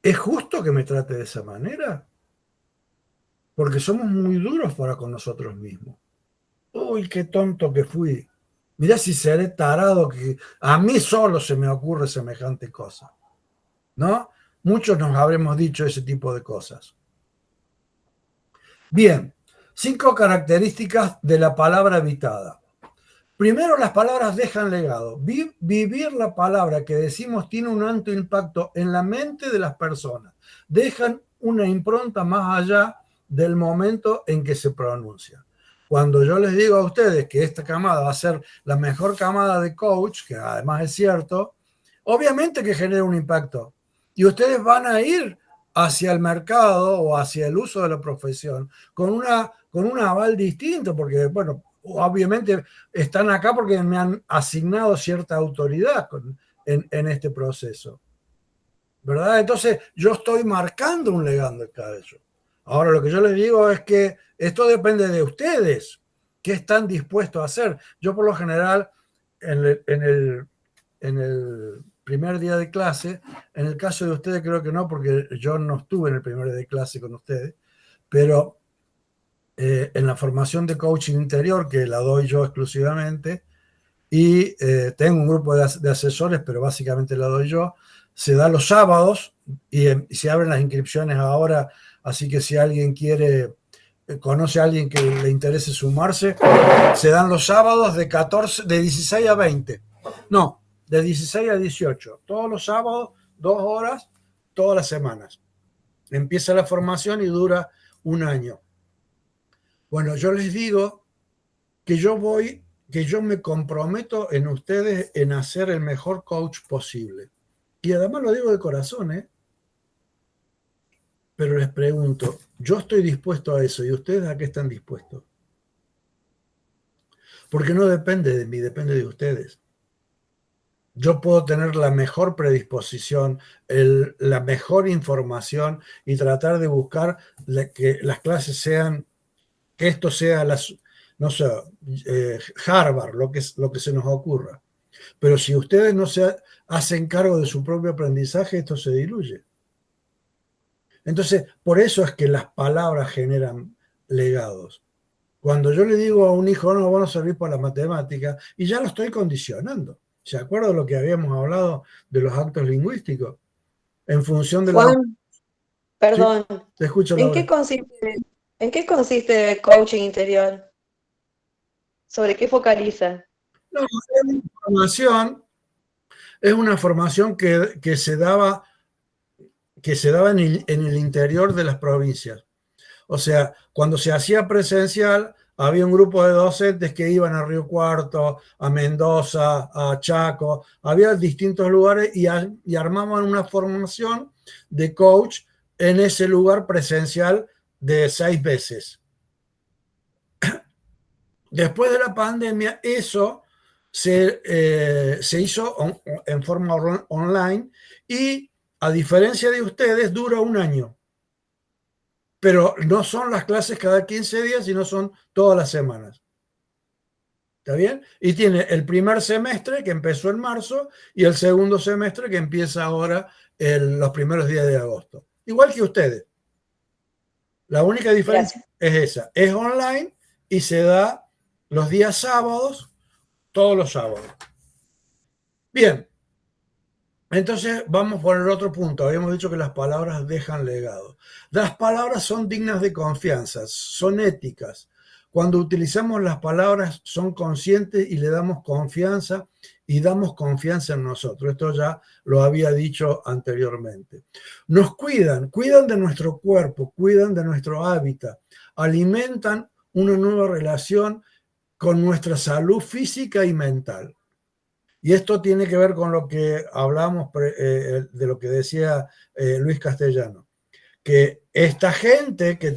¿es justo que me trate de esa manera? Porque somos muy duros para con nosotros mismos. Uy, qué tonto que fui. Mirá si seré tarado, que a mí solo se me ocurre semejante cosa. ¿No? Muchos nos habremos dicho ese tipo de cosas. Bien, 5 características de la palabra habitada. Primero, las palabras dejan legado. Vivir la palabra que decimos tiene un alto impacto en la mente de las personas. Dejan una impronta más allá del momento en que se pronuncia. Cuando yo les digo a ustedes que esta camada va a ser la mejor camada de coach, que además es cierto, obviamente que genera un impacto. Y ustedes van a ir hacia el mercado o hacia el uso de la profesión con un aval distinto, porque, bueno, obviamente están acá porque me han asignado cierta autoridad en este proceso, ¿verdad? Entonces yo estoy marcando un legado en cada ello. Ahora lo que yo les digo es que esto depende de ustedes, qué están dispuestos a hacer. Yo por lo general en el primer día de clase, en el caso de ustedes creo que no, porque yo no estuve en el primer día de clase con ustedes, pero en la formación de coaching interior, que la doy yo exclusivamente, y tengo un grupo de asesores, pero básicamente la doy yo, se da los sábados y se abren las inscripciones ahora, así que si alguien quiere, conoce a alguien que le interese sumarse, se dan los sábados de 16 a 20. No, de 16 a 18. Todos los sábados, 2 horas, todas las semanas. Empieza la formación y dura un año. Bueno, yo les digo que yo me comprometo en ustedes en hacer el mejor coach posible. Y además lo digo de corazón, ¿eh? Pero les pregunto, yo estoy dispuesto a eso, ¿y ustedes a qué están dispuestos? Porque no depende de mí, depende de ustedes. Yo puedo tener la mejor predisposición, la mejor información y tratar de buscar que las clases sean, que esto sea no sé, Harvard, lo que se nos ocurra. Pero si ustedes no se hacen cargo de su propio aprendizaje, esto se diluye. Entonces, por eso es que las palabras generan legados. Cuando yo le digo a un hijo, no, van a servir para la matemática, y ya lo estoy condicionando. ¿Se acuerdan de lo que habíamos hablado de los actos lingüísticos? En función de Juan, perdón, Sí, te escucho, Laura. ¿En qué consiste el coaching interior? ¿Sobre qué focaliza? No, es una formación que se daba en el interior de las provincias. O sea, cuando se hacía presencial, había un grupo de docentes que iban a Río Cuarto, a Mendoza, a Chaco, había distintos lugares y armaban una formación de coach en ese lugar presencial de 6 veces. Después de la pandemia, eso se hizo en forma online y, a diferencia de ustedes, dura un año. Pero no son las clases cada 15 días, sino son todas las semanas. ¿Está bien? Y tiene el primer semestre, que empezó en marzo, y el segundo semestre, que empieza ahora los primeros días de agosto. Igual que ustedes. La única diferencia es esa. Es online y se da los días sábados, todos los sábados. Bien. Entonces vamos por el otro punto. Habíamos dicho que las palabras dejan legado. Las palabras son dignas de confianza, son éticas. Cuando utilizamos las palabras son conscientes y le damos confianza y damos confianza en nosotros. Esto ya lo había dicho anteriormente. Nos cuidan de nuestro cuerpo, cuidan de nuestro hábitat, alimentan una nueva relación con nuestra salud física y mental. Y esto tiene que ver con lo que hablamos de lo que decía Luis Castellano, que esta gente que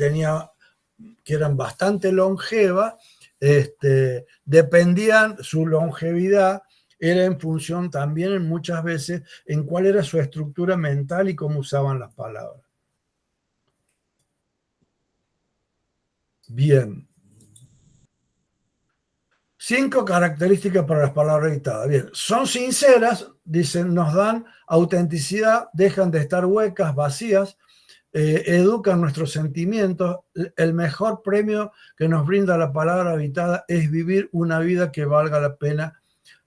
eran bastante longeva, dependían, su longevidad era en función también muchas veces en cuál era su estructura mental y cómo usaban las palabras. Bien. 5 características para las palabras dictadas. Bien, son sinceras, dicen, nos dan autenticidad, dejan de estar huecas, vacías, educan nuestros sentimientos. El mejor premio que nos brinda la palabra habitada es vivir una vida que valga la pena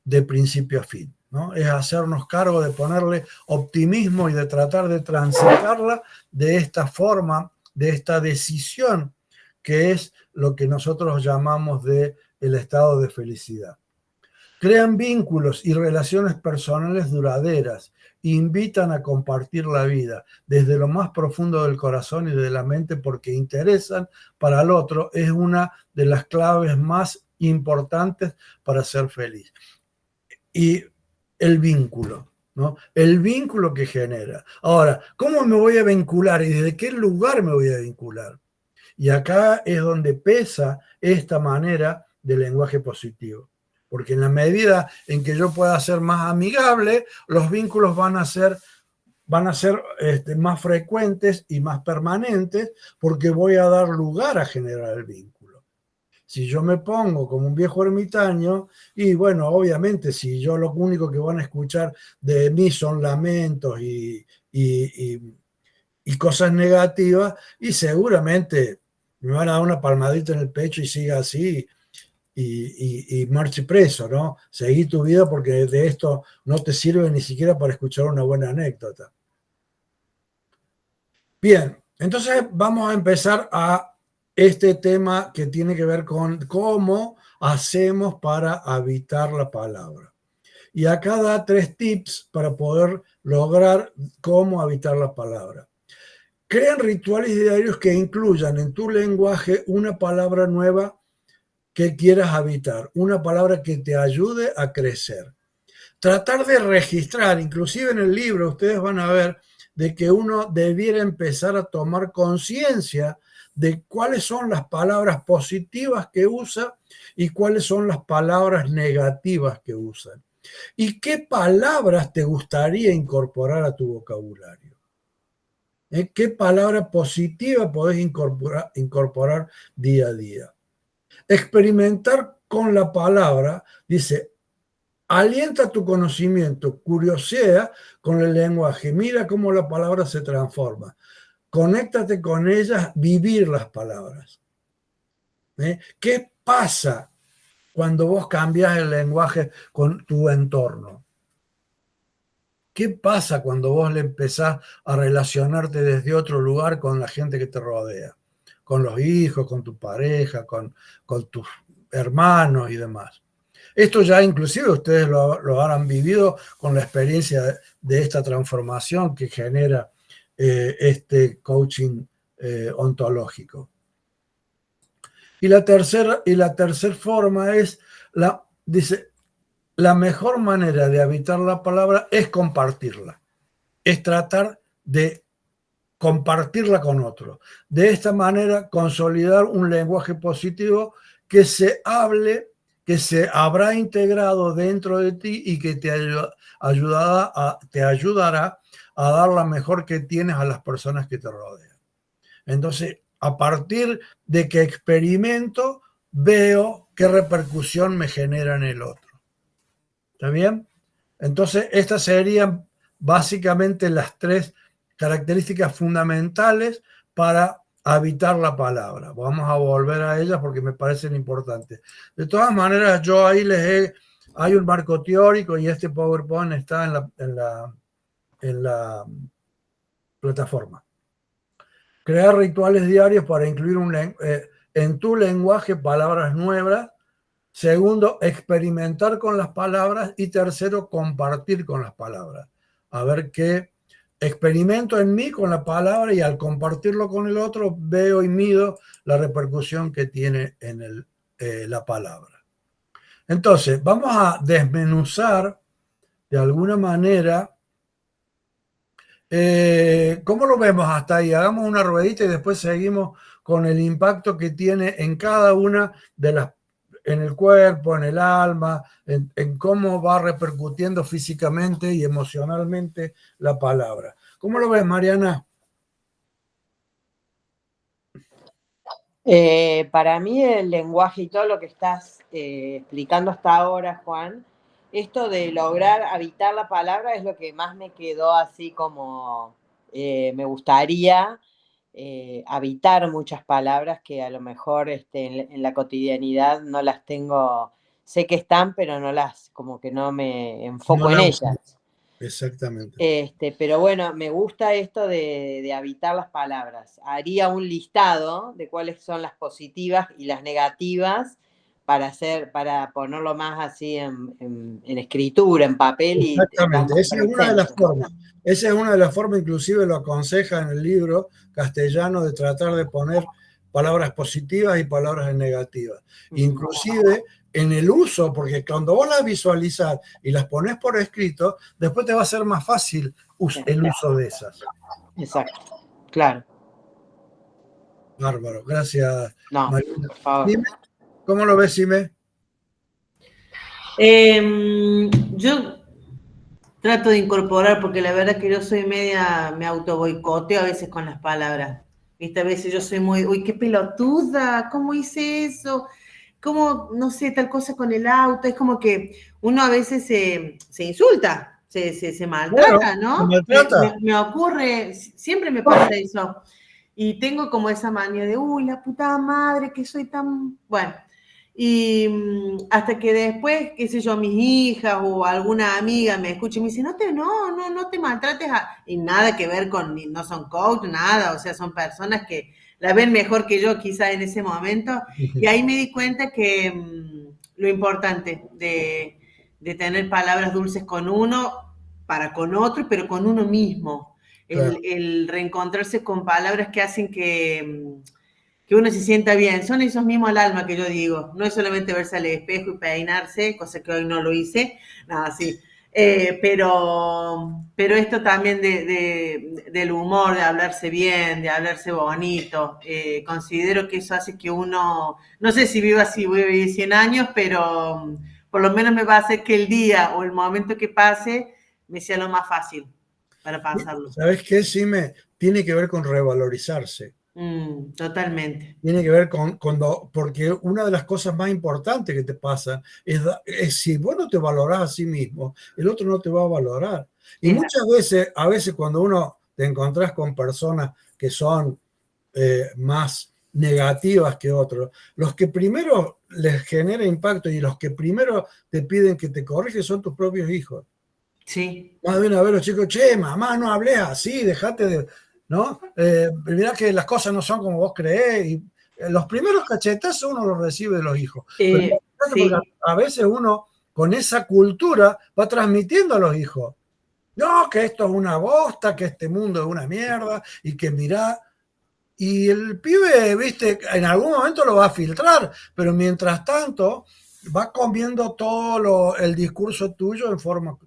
de principio a fin, ¿no? Es hacernos cargo de ponerle optimismo y de tratar de transitarla de esta forma, de esta decisión, que es lo que nosotros llamamos de el estado de felicidad. Crean vínculos y relaciones personales duraderas, invitan a compartir la vida desde lo más profundo del corazón y de la mente porque interesan para el otro. Es una de las claves más importantes para ser feliz. Y el vínculo, ¿no? El vínculo que genera. Ahora, ¿cómo me voy a vincular y desde qué lugar me voy a vincular? Y acá es donde pesa esta manera de lenguaje positivo. Porque en la medida en que yo pueda ser más amigable, los vínculos van a ser más frecuentes y más permanentes porque voy a dar lugar a generar el vínculo. Si yo me pongo como un viejo ermitaño, y bueno, obviamente si yo lo único que van a escuchar de mí son lamentos y cosas negativas, y seguramente me van a dar una palmadita en el pecho y siga así y marche preso, ¿no? Seguí tu vida porque de esto no te sirve ni siquiera para escuchar una buena anécdota. Bien, entonces vamos a empezar a este tema que tiene que ver con cómo hacemos para habitar la palabra. Y acá da 3 tips para poder lograr cómo habitar la palabra. Crean rituales diarios que incluyan en tu lenguaje una palabra nueva que quieras habitar, una palabra que te ayude a crecer. Tratar de registrar, inclusive en el libro ustedes van a ver de que uno debiera empezar a tomar conciencia de cuáles son las palabras positivas que usa y cuáles son las palabras negativas que usan. ¿Y qué palabras te gustaría incorporar a tu vocabulario? ¿Qué palabra positiva podés incorporar día a día? Experimentar con la palabra, dice, alienta tu conocimiento, curiosea con el lenguaje, mira cómo la palabra se transforma, conéctate con ellas, vivir las palabras. ¿Qué pasa cuando vos cambias el lenguaje con tu entorno? ¿Qué pasa cuando vos le empezás a relacionarte desde otro lugar con la gente que te rodea? Con los hijos, con tu pareja, con tus hermanos y demás. Esto ya inclusive ustedes lo habrán vivido con la experiencia de esta transformación que genera este coaching ontológico. Y la tercera forma es, dice, la mejor manera de habitar la palabra es compartirla, es tratar de compartirla con otro. De esta manera, consolidar un lenguaje positivo que se hable, que se habrá integrado dentro de ti y que te ayudará a dar la mejor que tienes a las personas que te rodean. Entonces, a partir de que experimento, veo qué repercusión me genera en el otro. ¿Está bien? Entonces, estas serían básicamente las 3 características fundamentales para habitar la palabra. Vamos a volver a ellas porque me parecen importantes. De todas maneras, yo ahí hay un marco teórico y este PowerPoint está en la plataforma. Crear rituales diarios para incluir en tu lenguaje palabras nuevas. Segundo, experimentar con las palabras. Y tercero, compartir con las palabras. A ver qué experimento en mí con la palabra y al compartirlo con el otro veo y mido la repercusión que tiene en la palabra. Entonces, vamos a desmenuzar de alguna manera ¿cómo lo vemos hasta ahí? Hagamos una ruedita y después seguimos con el impacto que tiene en cada una de las, en el cuerpo, en el alma, en cómo va repercutiendo físicamente y emocionalmente la palabra. ¿Cómo lo ves, Mariana? Para mí el lenguaje y todo lo que estás explicando hasta ahora, Juan, esto de lograr habitar la palabra es lo que más me quedó así como me gustaría habitar muchas palabras que a lo mejor en la cotidianidad no las tengo, sé que están, pero no las, como que no me enfoco en ellas. Exactamente. Pero bueno, me gusta esto de habitar las palabras. Haría un listado de cuáles son las positivas y las negativas para ponerlo más así en escritura, en papel. Exactamente, y esa es una de las formas. Esa es una de las formas, inclusive lo aconseja en el libro castellano, de tratar de poner palabras positivas y palabras negativas. Inclusive en el uso, porque cuando vos las visualizás y las pones por escrito, después te va a ser más fácil el uso de esas. Exacto, claro. Bárbaro, gracias. No, Marina. por favor. Sime, ¿cómo lo ves, Sime? Yo trato de incorporar, porque la verdad que yo soy me auto boicoteo a veces con las palabras. ¿Viste? A veces yo soy muy, uy, qué pelotuda, ¿cómo hice eso? ¿Cómo, no sé, tal cosa con el auto? Es como que uno a veces se insulta, se maltrata, Bueno, ¿no? se maltrata. Me ocurre, siempre me pasa eso. Y tengo como esa manía de, uy, la puta madre, que soy tan... Bueno, y hasta que después, qué sé yo, mis hijas o alguna amiga me escucha y me dice, no te maltrates. Y nada que ver con, no son coach, nada, o sea, son personas que la ven mejor que yo quizá en ese momento. Y ahí me di cuenta que lo importante de tener palabras dulces con uno, para con otro, pero con uno mismo. Claro. El reencontrarse con palabras que hacen que uno se sienta bien. Son esos mismos al alma que yo digo. No es solamente verse al espejo y peinarse, cosa que hoy no lo hice. Nada, sí. Pero esto también del humor, de hablarse bien, de hablarse bonito, considero que eso hace que uno, no sé si viva así, voy a vivir 100 años, pero por lo menos me va a hacer que el día o el momento que pase me sea lo más fácil para pasarlo. ¿Sabes qué, Sime? Tiene que ver con revalorizarse. Totalmente. Tiene que ver porque una de las cosas más importantes que te pasan es si vos no te valorás a sí mismo, el otro no te va a valorar. Y muchas veces, a veces cuando uno te encontrás con personas que son más negativas que otros, los que primero les genera impacto y los que primero te piden que te corriges son tus propios hijos. Sí. Más bien a ver los chicos, che, mamá, no hables así, dejate de... ¿no? Mirá que las cosas no son como vos creés. Y los primeros cachetazos uno los recibe de los hijos. Pero sí. a veces uno con esa cultura va transmitiendo a los hijos. No, que esto es una bosta, que este mundo es una mierda y que mirá. y el pibe, viste, en algún momento lo va a filtrar, pero mientras tanto va comiendo todo el discurso tuyo en forma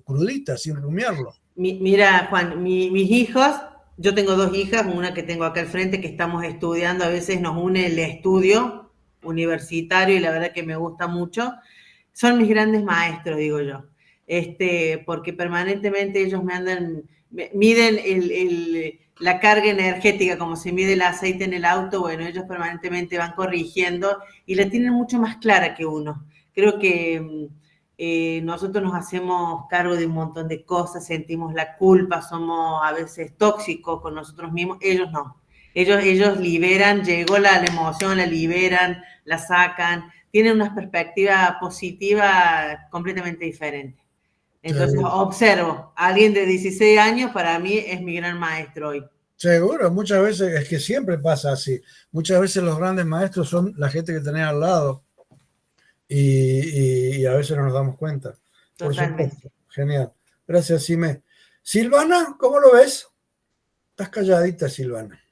crudita, sin rumiarlo. Mira, Juan, mis hijos, yo tengo 2 hijas, una que tengo acá al frente que estamos estudiando, a veces nos une el estudio universitario y la verdad que me gusta mucho. Son mis grandes maestros, digo yo, porque permanentemente ellos miden la carga energética, como se mide el aceite en el auto. Bueno, ellos permanentemente van corrigiendo y la tienen mucho más clara que uno. Creo que nosotros nos hacemos cargo de un montón de cosas, sentimos la culpa, somos a veces tóxicos con nosotros mismos, ellos no. Ellos liberan, llegó la emoción, la liberan, la sacan, tienen una perspectiva positiva completamente diferente. Entonces observo, alguien de 16 años para mí es mi gran maestro hoy. Seguro, muchas veces, es que siempre pasa así. Muchas veces los grandes maestros son la gente que tenés al lado y a veces no nos damos cuenta. Por Totalmente. supuesto. Genial. Gracias, Sime. Silvana, ¿cómo lo ves? Estás calladita, Silvana.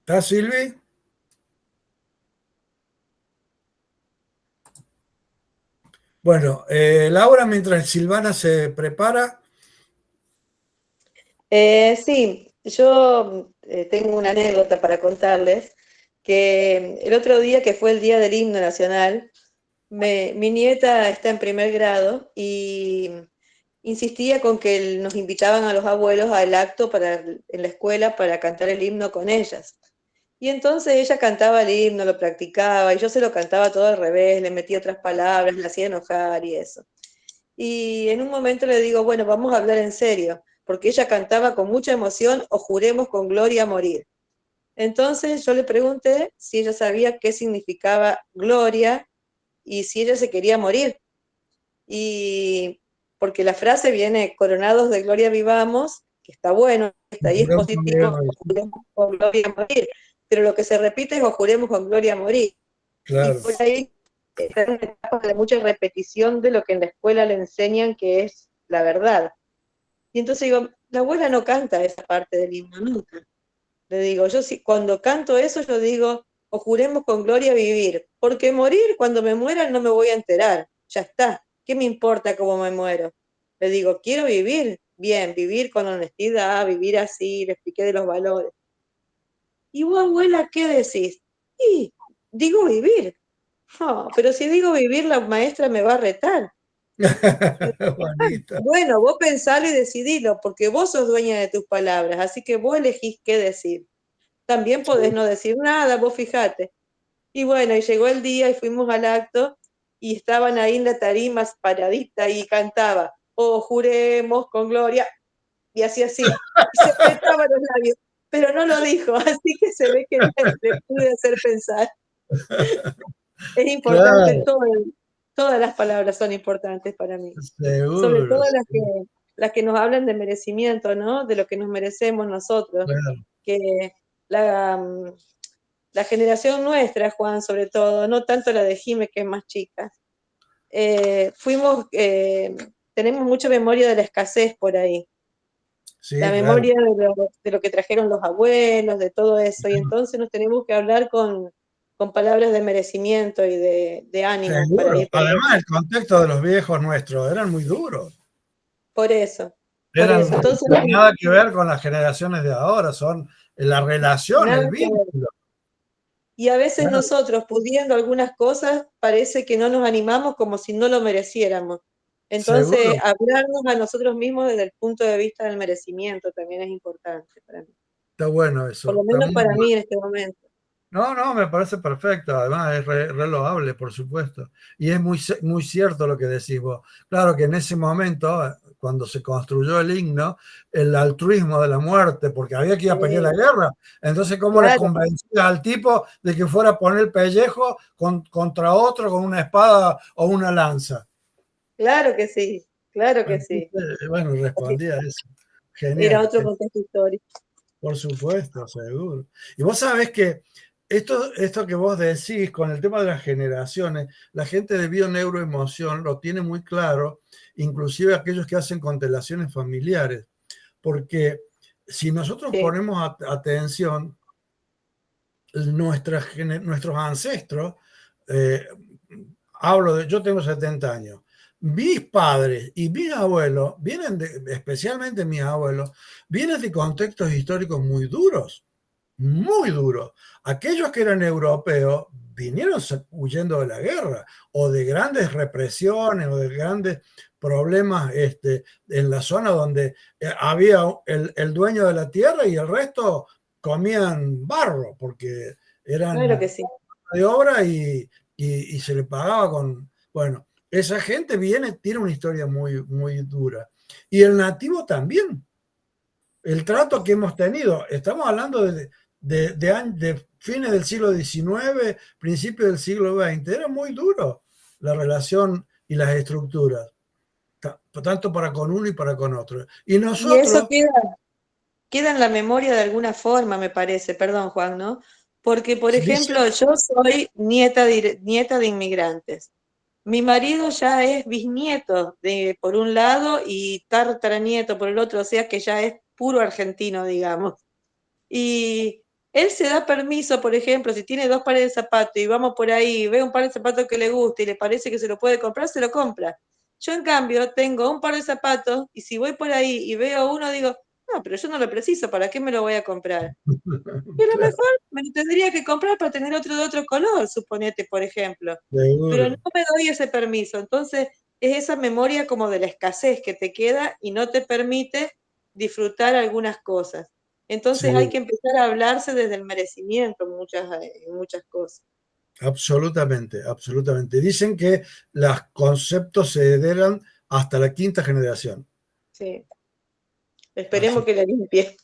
¿Estás, Silvi? Bueno, Laura, mientras Silvana se prepara. Sí, yo tengo una anécdota para contarles, que el otro día que fue el Día del Himno Nacional, mi nieta está en primer grado y insistía con que nos invitaban a los abuelos al acto en la escuela para cantar el himno con ellas. Y entonces ella cantaba el himno, lo practicaba, y yo se lo cantaba todo al revés, le metía otras palabras, la hacía enojar y eso. Y en un momento le digo, bueno, vamos a hablar en serio, porque ella cantaba con mucha emoción, o juremos con gloria a morir. Entonces yo le pregunté si ella sabía qué significaba gloria y si ella se quería morir. Y porque la frase viene, coronados de gloria vivamos, que está bueno, está ahí, es positivo, o juremos con gloria a morir. Pero lo que se repite es o juremos con gloria a morir. Claro. Y por ahí está en una etapa de mucha repetición de lo que en la escuela le enseñan que es la verdad. Y entonces digo, la abuela no canta esa parte del himno nunca. Le digo, yo cuando canto eso, yo digo, o juremos con gloria vivir, porque morir, cuando me muera, no me voy a enterar, ya está, ¿qué me importa cómo me muero? Le digo, quiero vivir bien, vivir con honestidad, vivir así, le expliqué de los valores. Y vos, abuela, ¿qué decís? Y digo vivir. Oh, pero si digo vivir, la maestra me va a retar. Bueno, vos pensalo y decidilo, porque vos sos dueña de tus palabras, así que vos elegís qué decir. También podés no decir nada, vos fijate. Y bueno, y llegó el día y fuimos al acto y estaban ahí en la tarima paradita y cantaba, oh, juremos con gloria, y así, y se apretaba los labios, pero no lo dijo, así que se ve que le pude hacer pensar. Es importante, Claro. todas las palabras son importantes para mí. Seguro, Sobre todo seguro. las que nos hablan de merecimiento, ¿no? De lo que nos merecemos nosotros. Claro. Que la generación nuestra, Juan, sobre todo, no tanto la de Jime, que es más chica, tenemos mucha memoria de la escasez por ahí. Sí, La claro. memoria de lo que trajeron los abuelos, de todo eso, y entonces nos tenemos que hablar con palabras de merecimiento y de ánimo para Seguro. ir por Además, el contexto de los viejos nuestros eran muy duros. Por eso. Entonces, no tienen nada que ver con las generaciones de ahora, son la relación, el vínculo. Y a veces nosotros, pudiendo algunas cosas, parece que no nos animamos como si no lo mereciéramos. Entonces, Seguro. hablarnos a nosotros mismos desde el punto de vista del merecimiento también es importante para mí. Está bueno eso. Por lo menos para mí en este momento. No, me parece perfecto. Además, es re loable, por supuesto. Y es muy cierto lo que decís vos. Claro que en ese momento, cuando se construyó el himno, el altruismo de la muerte, porque había que ir a pelear la guerra. Entonces, ¿cómo le convencías al tipo de que fuera a poner el pellejo contra otro con una espada o una lanza? Claro que sí, claro que sí. Bueno, respondía eso. Genial. Era otro contexto histórico. Por supuesto, seguro. Y vos sabés que esto que vos decís con el tema de las generaciones, la gente de bioneuroemoción lo tiene muy claro, inclusive aquellos que hacen constelaciones familiares, porque si nosotros Sí. ponemos atención, nuestros ancestros, yo tengo 70 años, mis padres y mis abuelos vienen especialmente mis abuelos, vienen de contextos históricos muy duros. Muy duros. Aquellos que eran europeos vinieron huyendo de la guerra o de grandes represiones o de grandes problemas en la zona donde había el dueño de la tierra y el resto comían barro porque eran Claro que sí. de obra y se le pagaba con... Bueno, esa gente tiene una historia muy, muy dura. Y el nativo también. El trato que hemos tenido, estamos hablando de fines del siglo XIX, principios del siglo XX, era muy duro la relación y las estructuras, tanto para con uno y para con otro. Y Y eso nosotros... queda en la memoria de alguna forma, me parece, perdón Juan, ¿no? Porque, por dice- ejemplo, yo soy nieta de inmigrantes. Mi marido ya es bisnieto por un lado y tartaranieto por el otro, o sea que ya es puro argentino, digamos. Y él se da permiso, por ejemplo, si tiene 2 pares de zapatos y vamos por ahí, ve un par de zapatos que le gusta y le parece que se lo puede comprar, se lo compra. Yo, en cambio, tengo un par de zapatos y si voy por ahí y veo uno, digo, no, pero yo no lo preciso, ¿para qué me lo voy a comprar? Y a lo mejor me lo tendría que comprar para tener otro de otro color, suponete, por ejemplo. Pero no Seguro. me doy ese permiso. Entonces, es esa memoria como de la escasez que te queda y no te permite disfrutar algunas cosas. Entonces, hay Sí, que empezar a hablarse desde el merecimiento en muchas cosas. absolutamente, absolutamente. Dicen que los conceptos se heredan hasta la 5ª generación. Sí. Así. Esperemos que la limpie.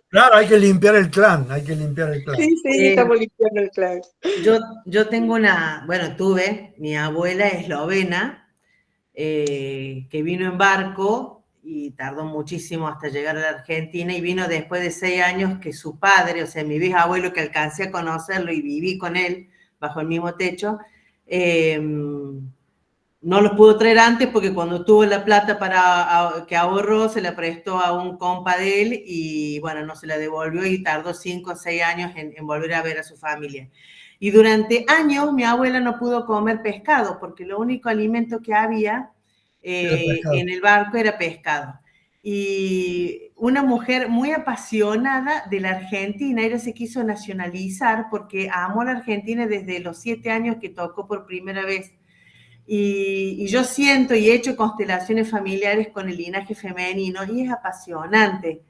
Claro, hay que limpiar el clan, hay que limpiar el clan. Sí, sí, estamos limpiando el clan. Yo tengo tuve, mi abuela eslovena, que vino en barco y tardó muchísimo hasta llegar a la Argentina y vino después de 6 años que su padre, o sea, mi bisabuelo, que alcancé a conocerlo y viví con él bajo el mismo techo, no los pudo traer antes porque cuando tuvo la plata que ahorró se la prestó a un compa de él y bueno, no se la devolvió y tardó 5 o 6 años en volver a ver a su familia. Y durante años mi abuela no pudo comer pescado porque lo único alimento que había en el barco era pescado. Y una mujer muy apasionada de la Argentina, ella se quiso nacionalizar porque amó a la Argentina desde los 7 años que tocó por primera vez. Y yo siento y he hecho constelaciones familiares con el linaje femenino y es apasionante,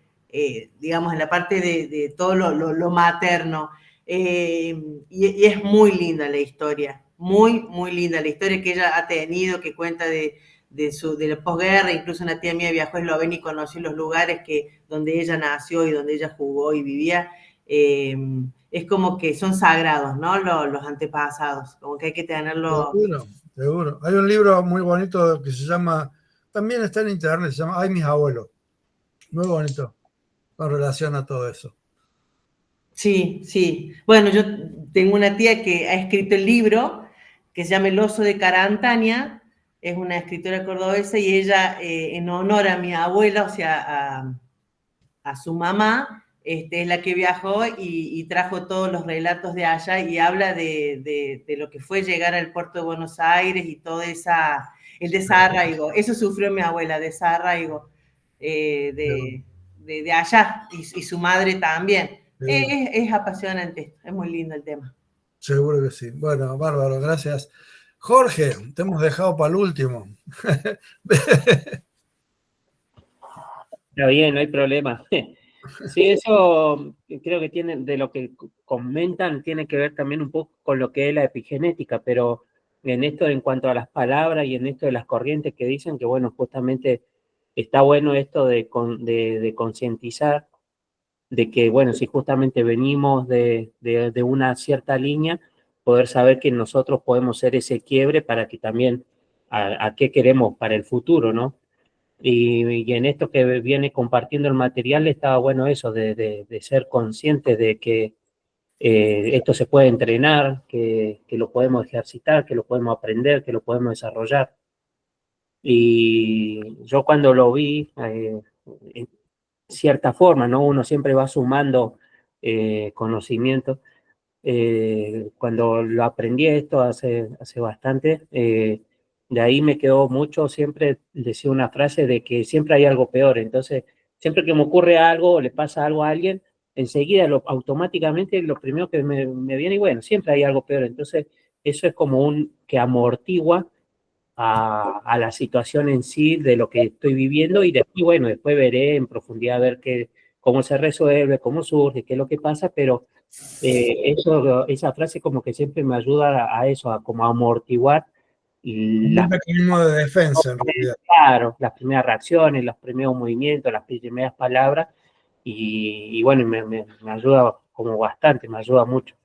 digamos, en la parte de todo lo materno. Y es muy linda la historia, muy, muy linda la historia que ella ha tenido, que cuenta de la posguerra. Incluso una tía mía viajó a Eslovenia y conoció los lugares donde ella nació y donde ella jugó y vivía. Es como que son sagrados, ¿no? Los antepasados, como que hay que tenerlo. Seguro, seguro. Hay un libro muy bonito que se llama, también está en internet, se llama Ay, mis abuelos. Muy bonito, con relación a todo eso. Sí, sí. Bueno, yo tengo una tía que ha escrito el libro que se llama El oso de Carantania, es una escritora cordobesa y ella, en honor a mi abuela, o sea, a su mamá, es la que viajó y trajo todos los relatos de allá y habla de lo que fue llegar al puerto de Buenos Aires y todo el desarraigo. Eso sufrió mi abuela, desarraigo de allá y su madre también. Es apasionante esto, es muy lindo el tema. Seguro que sí. Bueno, bárbaro, gracias. Jorge, te hemos dejado para el último. Está bien, no hay problema. Sí, eso creo que de lo que comentan, tiene que ver también un poco con lo que es la epigenética, pero en esto en cuanto a las palabras y en esto de las corrientes que dicen que, bueno, justamente está bueno esto de concientizar de que, bueno, si justamente venimos de una cierta línea, poder saber que nosotros podemos ser ese quiebre para que también a qué queremos para el futuro, ¿no? Y en esto que viene compartiendo el material estaba bueno eso, de ser conscientes de que esto se puede entrenar, que lo podemos ejercitar, que lo podemos aprender, que lo podemos desarrollar. Y yo cuando lo vi, en cierta forma, ¿no? Uno siempre va sumando conocimiento. Cuando lo aprendí esto hace bastante, de ahí me quedó mucho, siempre decía una frase de que siempre hay algo peor. Entonces, siempre que me ocurre algo o le pasa algo a alguien, enseguida, automáticamente, lo primero que me viene, y bueno, siempre hay algo peor. Entonces, eso es como que amortigua a la situación en sí de lo que estoy viviendo, y después, bueno, después veré en profundidad a ver cómo se resuelve, cómo surge, qué es lo que pasa, pero esa frase como que siempre me ayuda a eso, a como amortiguar Un mecanismo de defensa, en realidad. claro, las primeras reacciones, los primeros movimientos, las primeras palabras, y bueno, me ayuda como bastante, me ayuda mucho.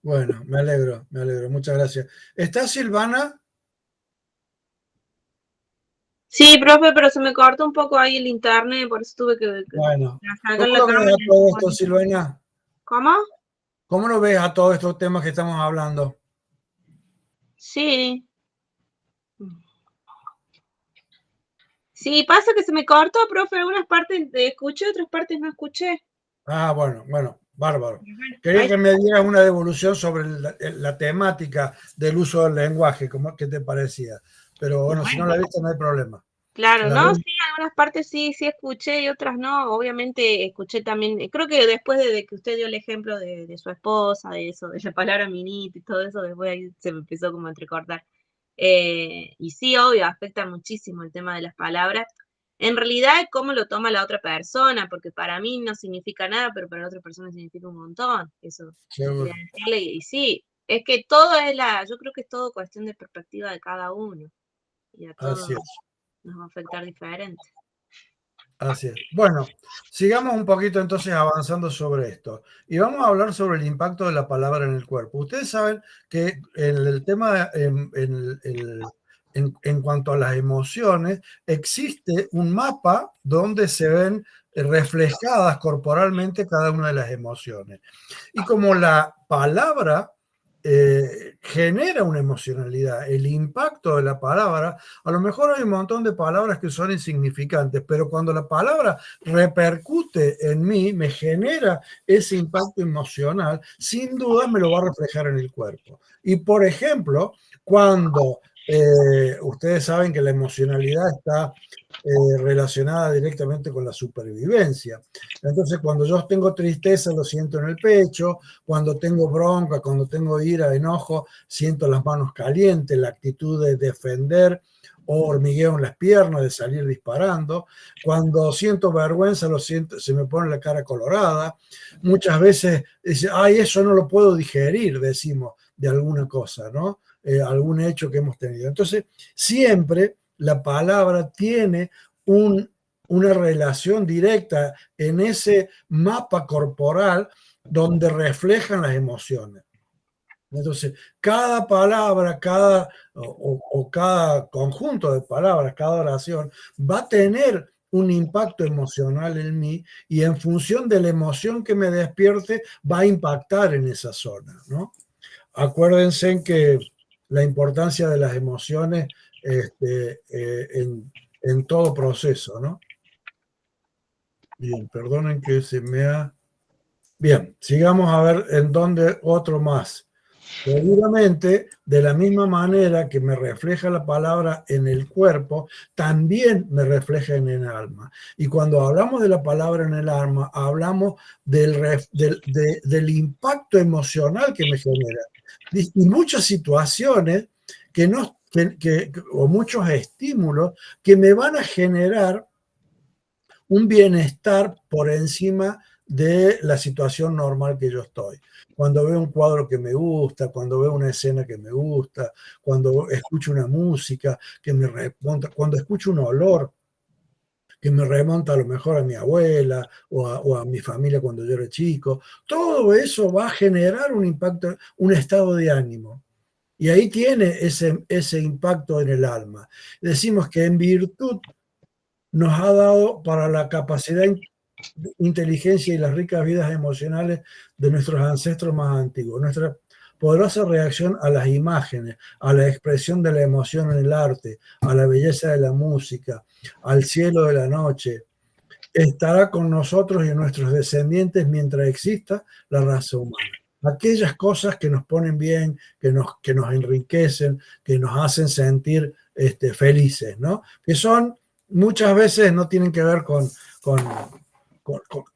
Bueno, me alegro, muchas gracias. ¿Está Silvana? Sí, profe, pero se me cortó un poco ahí el internet, por eso tuve que Bueno, sacar ¿cómo la lo ves cámara. a todo esto, Silvana? ¿Cómo? ¿Cómo lo ves a todos estos temas que estamos hablando? Sí. Sí, pasa que se me cortó, profe, algunas partes escuché, otras partes no escuché. Ah, bueno, bárbaro. Ahí Quería que me dieras una devolución sobre la temática del uso del lenguaje, ¿qué te parecía? Pero bueno, si no la viste, no hay problema. Claro, La no, ves- sí, algunas partes sí escuché y otras no. Obviamente escuché también, creo que después de que usted dio el ejemplo de su esposa, de eso, de la palabra minita y todo eso, después ahí se me empezó como a entrecortar. Y sí, obvio, afecta muchísimo el tema de las palabras. En realidad es cómo lo toma la otra persona, porque para mí no significa nada, pero para la otra persona significa un montón. Eso yo Seguro. quería decirle, y sí, es que yo creo que es todo cuestión de perspectiva de cada uno. Y a todos Así es. nos va a afectar diferente. Así es. Bueno, sigamos un poquito entonces avanzando sobre esto. Y vamos a hablar sobre el impacto de la palabra en el cuerpo. Ustedes saben que en el tema, en cuanto a las emociones, existe un mapa donde se ven reflejadas corporalmente cada una de las emociones. Y como la palabra genera una emocionalidad, el impacto de la palabra, a lo mejor hay un montón de palabras que son insignificantes, pero cuando la palabra repercute en mí, me genera ese impacto emocional, sin duda me lo va a reflejar en el cuerpo. Y por ejemplo, cuando ustedes saben que la emocionalidad está relacionada directamente con la supervivencia. Entonces, cuando yo tengo tristeza, lo siento en el pecho, cuando tengo bronca, cuando tengo ira, enojo, siento las manos calientes, la actitud de defender o hormigueo en las piernas, de salir disparando. Cuando siento vergüenza, se me pone la cara colorada. Muchas veces dice, ay, eso no lo puedo digerir, decimos, de alguna cosa, ¿no? Algún hecho que hemos tenido. Entonces, siempre la palabra tiene una relación directa en ese mapa corporal donde reflejan las emociones. Entonces, cada palabra, cada conjunto de palabras, cada oración va a tener un impacto emocional en mí, y en función de la emoción que me despierte va a impactar en esa zona, ¿no? Acuérdense en que la importancia de las emociones en todo proceso, ¿no? Bien, perdonen que se me ha... Bien, sigamos a ver en dónde otro más. Seguramente, de la misma manera que me refleja la palabra en el cuerpo, también me refleja en el alma. Y cuando hablamos de la palabra en el alma, hablamos del impacto emocional que me genera. Y muchas situaciones o muchos estímulos que me van a generar un bienestar por encima de la situación normal que yo estoy. Cuando veo un cuadro que me gusta, cuando veo una escena que me gusta, cuando escucho una música que me remonta, cuando escucho un olor que me remonta a lo mejor a mi abuela o a mi familia cuando yo era chico, todo eso va a generar un impacto, un estado de ánimo. Y ahí tiene ese impacto en el alma. Decimos que en virtud nos ha dado para la capacidad inteligencia y las ricas vidas emocionales de nuestros ancestros más antiguos. Nuestra poderosa reacción a las imágenes, a la expresión de la emoción en el arte, a la belleza de la música, al cielo de la noche, estará con nosotros y nuestros descendientes mientras exista la raza humana. Aquellas cosas que nos ponen bien, que nos enriquecen, que nos hacen sentir felices, ¿no? Que son, muchas veces no tienen que ver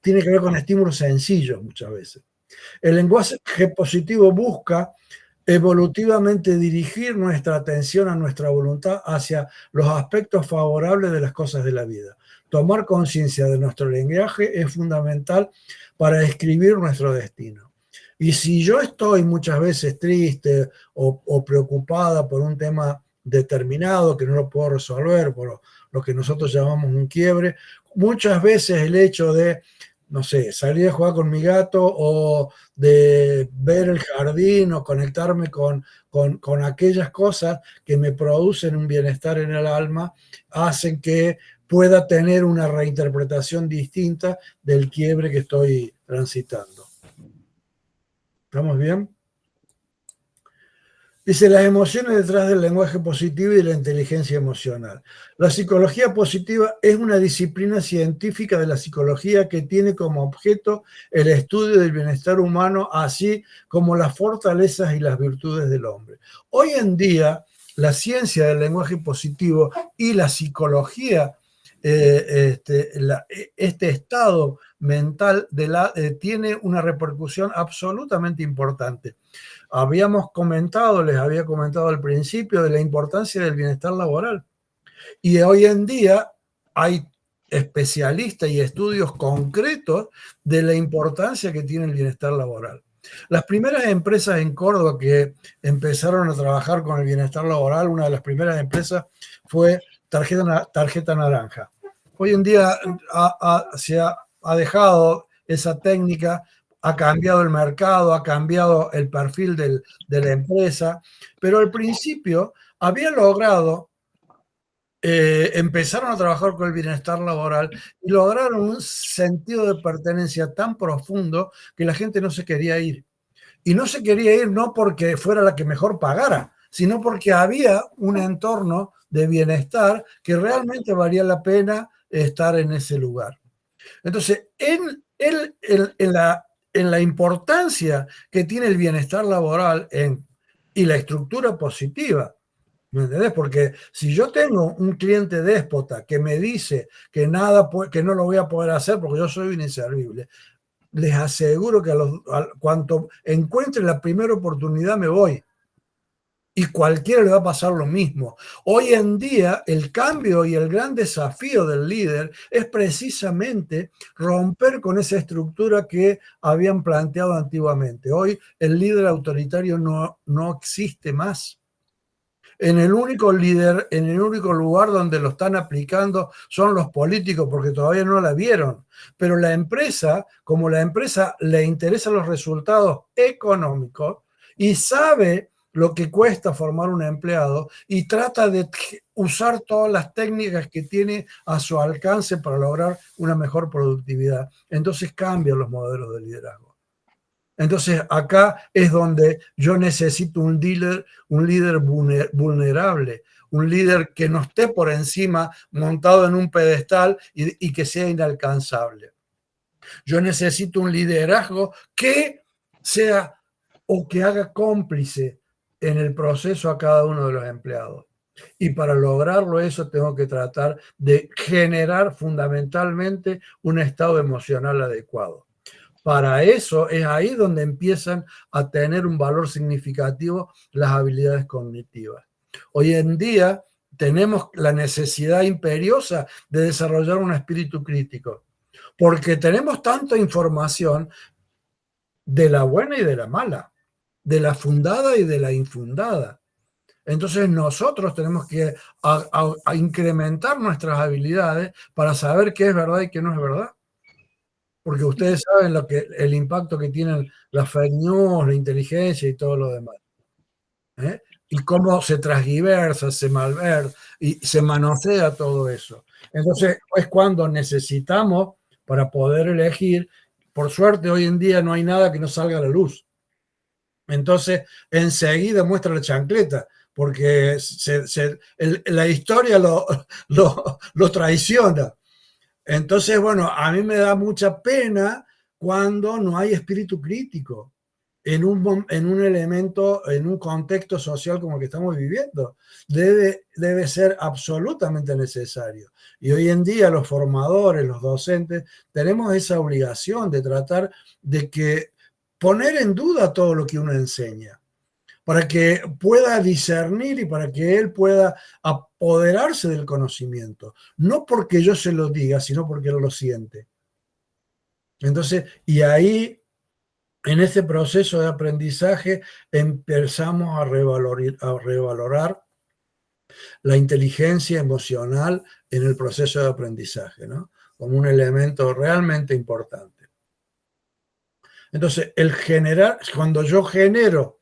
tiene que ver con estímulos sencillos muchas veces. El lenguaje positivo busca evolutivamente dirigir nuestra atención a nuestra voluntad hacia los aspectos favorables de las cosas de la vida. Tomar conciencia de nuestro lenguaje es fundamental para escribir nuestro destino. Y si yo estoy muchas veces triste o preocupada por un tema determinado que no lo puedo resolver, por lo que nosotros llamamos un quiebre, muchas veces el hecho de, no sé, salir a jugar con mi gato o de ver el jardín o conectarme con aquellas cosas que me producen un bienestar en el alma, hacen que pueda tener una reinterpretación distinta del quiebre que estoy transitando. ¿Estamos bien? Dice, las emociones detrás del lenguaje positivo y de la inteligencia emocional. La psicología positiva es una disciplina científica de la psicología que tiene como objeto el estudio del bienestar humano, así como las fortalezas y las virtudes del hombre. Hoy en día, la ciencia del lenguaje positivo y la psicología, este estado mental tiene una repercusión absolutamente importante. Les había comentado al principio de la importancia del bienestar laboral. Y hoy en día hay especialistas y estudios concretos de la importancia que tiene el bienestar laboral. Las primeras empresas en Córdoba que empezaron a trabajar con el bienestar laboral, una de las primeras empresas fue Tarjeta Naranja. Hoy en día se ha dejado esa técnica, ha cambiado el mercado, ha cambiado el perfil de la empresa, pero al principio había logrado, empezaron a trabajar con el bienestar laboral y lograron un sentido de pertenencia tan profundo que la gente no se quería ir. Y no se quería ir no porque fuera la que mejor pagara, sino porque había un entorno de bienestar que realmente valía la pena estar en ese lugar. Entonces, en la importancia que tiene el bienestar laboral y la estructura positiva, ¿me entendés? Porque si yo tengo un cliente déspota que me dice que no lo voy a poder hacer porque yo soy un inservible, les aseguro que cuanto encuentre la primera oportunidad me voy. Y cualquiera le va a pasar lo mismo. Hoy en día el cambio y el gran desafío del líder es precisamente romper con esa estructura que habían planteado antiguamente. Hoy el líder autoritario no existe más. En el único lugar donde lo están aplicando son los políticos, porque todavía no la vieron. Pero la empresa, como la empresa le interesan los resultados económicos y sabe lo que cuesta formar un empleado y trata de usar todas las técnicas que tiene a su alcance para lograr una mejor productividad. Entonces cambian los modelos de liderazgo. Entonces acá es donde yo necesito un líder vulnerable, un líder que no esté por encima montado en un pedestal y que sea inalcanzable. Yo necesito un liderazgo que sea o que haga cómplice en el proceso a cada uno de los empleados. Y para lograrlo eso tengo que tratar de generar fundamentalmente un estado emocional adecuado. Para eso es ahí donde empiezan a tener un valor significativo las habilidades cognitivas. Hoy en día tenemos la necesidad imperiosa de desarrollar un espíritu crítico, porque tenemos tanta información de la buena y de la mala, de la fundada y de la infundada. Entonces nosotros tenemos que a incrementar nuestras habilidades para saber qué es verdad y qué no es verdad. Porque ustedes saben el impacto que tienen las fake news, la inteligencia y todo lo demás. Y cómo se transgiversa, se malversa y se manosea todo eso. Entonces es cuando necesitamos para poder elegir. Por suerte, hoy en día no hay nada que no salga a la luz. Entonces, enseguida muestra la chancleta, porque la historia lo traiciona. Entonces, bueno, a mí me da mucha pena cuando no hay espíritu crítico en un elemento, en un contexto social como el que estamos viviendo. Debe ser absolutamente necesario. Y hoy en día los formadores, los docentes, tenemos esa obligación de tratar de poner en duda todo lo que uno enseña, para que pueda discernir y para que él pueda apoderarse del conocimiento. No porque yo se lo diga, sino porque él lo siente. Entonces, y ahí, en ese proceso de aprendizaje, empezamos a revalorar la inteligencia emocional en el proceso de aprendizaje, ¿no? Como un elemento realmente importante. Entonces, cuando yo genero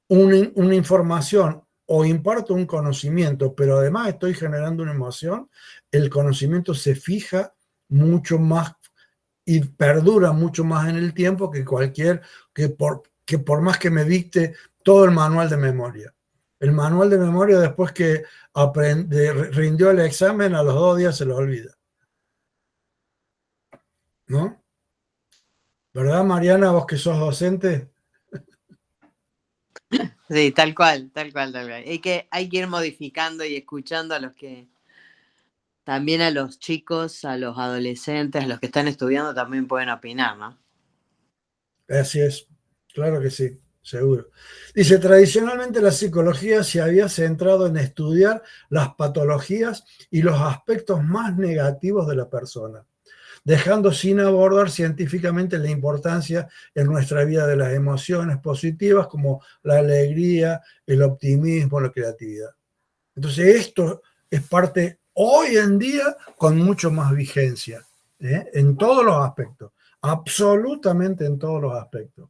una información o imparto un conocimiento, pero además estoy generando una emoción, el conocimiento se fija mucho más y perdura mucho más en el tiempo que por más que me dicte todo el manual de memoria. El manual de memoria, después que rindió el examen, a los 2 días se lo olvida. ¿No? ¿Verdad, Mariana, vos que sos docente? Sí, tal cual, tal cual, tal cual. Hay que ir modificando y escuchando a los que, también a los chicos, a los adolescentes, a los que están estudiando también pueden opinar, ¿no? Así es, claro que sí, seguro. Dice, tradicionalmente la psicología se había centrado en estudiar las patologías y los aspectos más negativos de la persona, dejando sin abordar científicamente la importancia en nuestra vida de las emociones positivas como la alegría, el optimismo, la creatividad. Entonces esto es parte hoy en día con mucho más vigencia, en todos los aspectos, absolutamente en todos los aspectos.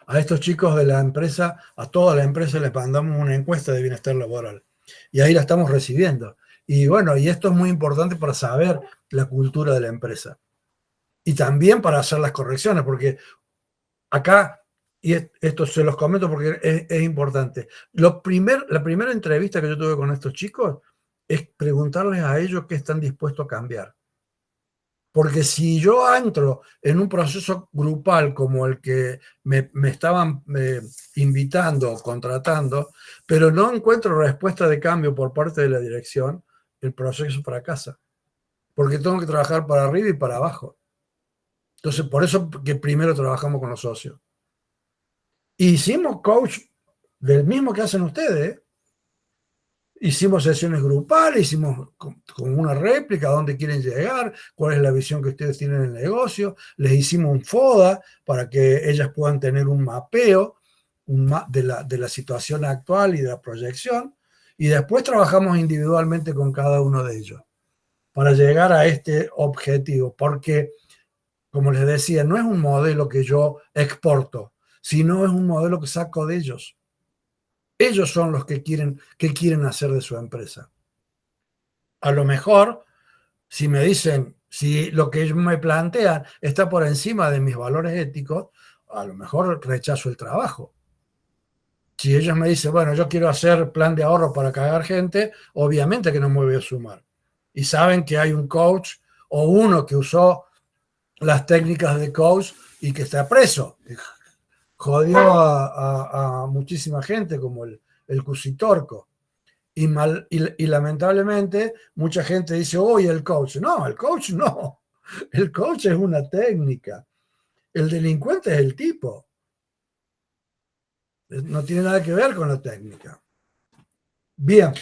A estos chicos de la empresa, a toda la empresa les mandamos una encuesta de bienestar laboral y ahí la estamos recibiendo. Y bueno, y esto es muy importante para saber la cultura de la empresa. Y también para hacer las correcciones, porque acá, y esto se los comento porque es importante, la primera entrevista que yo tuve con estos chicos es preguntarles a ellos qué están dispuestos a cambiar. Porque si yo entro en un proceso grupal como el que me estaban invitando o contratando, pero no encuentro respuesta de cambio por parte de la dirección, el proceso fracasa. Porque tengo que trabajar para arriba y para abajo. Entonces, por eso que primero trabajamos con los socios. Hicimos coach del mismo que hacen ustedes, ¿eh? Hicimos sesiones grupales, hicimos con una réplica, a dónde quieren llegar, cuál es la visión que ustedes tienen en el negocio. Les hicimos un FODA para que ellas puedan tener un mapeo de la situación actual y de la proyección. Y después trabajamos individualmente con cada uno de ellos para llegar a este objetivo. Porque, como les decía, no es un modelo que yo exporto, sino es un modelo que saco de ellos. Ellos son los que quieren hacer de su empresa. A lo mejor, si me dicen, si lo que ellos me plantean está por encima de mis valores éticos, a lo mejor rechazo el trabajo. Si ellos me dicen, bueno, yo quiero hacer plan de ahorro para cagar gente, obviamente que no me voy a sumar. Y saben que hay un coach o uno que usó las técnicas de coach y que está preso. Jodió a muchísima gente como el Cusitorco. Y lamentablemente mucha gente dice, oye, el coach. No, el coach no. El coach es una técnica. El delincuente es el tipo. No tiene nada que ver con la técnica. Bien.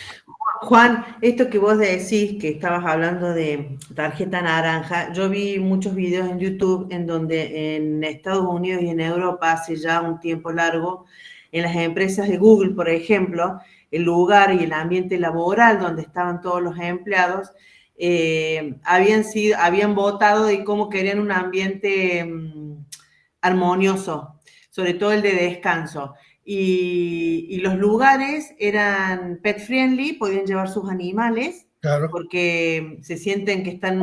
Juan, esto que vos decís, que estabas hablando de tarjeta naranja, yo vi muchos videos en YouTube en donde en Estados Unidos y en Europa hace ya un tiempo largo, en las empresas de Google, por ejemplo, el lugar y el ambiente laboral donde estaban todos los empleados, habían votado de cómo querían un ambiente armonioso, sobre todo el de descanso. Y los lugares eran pet friendly, podían llevar sus animales, Claro. porque se sienten que están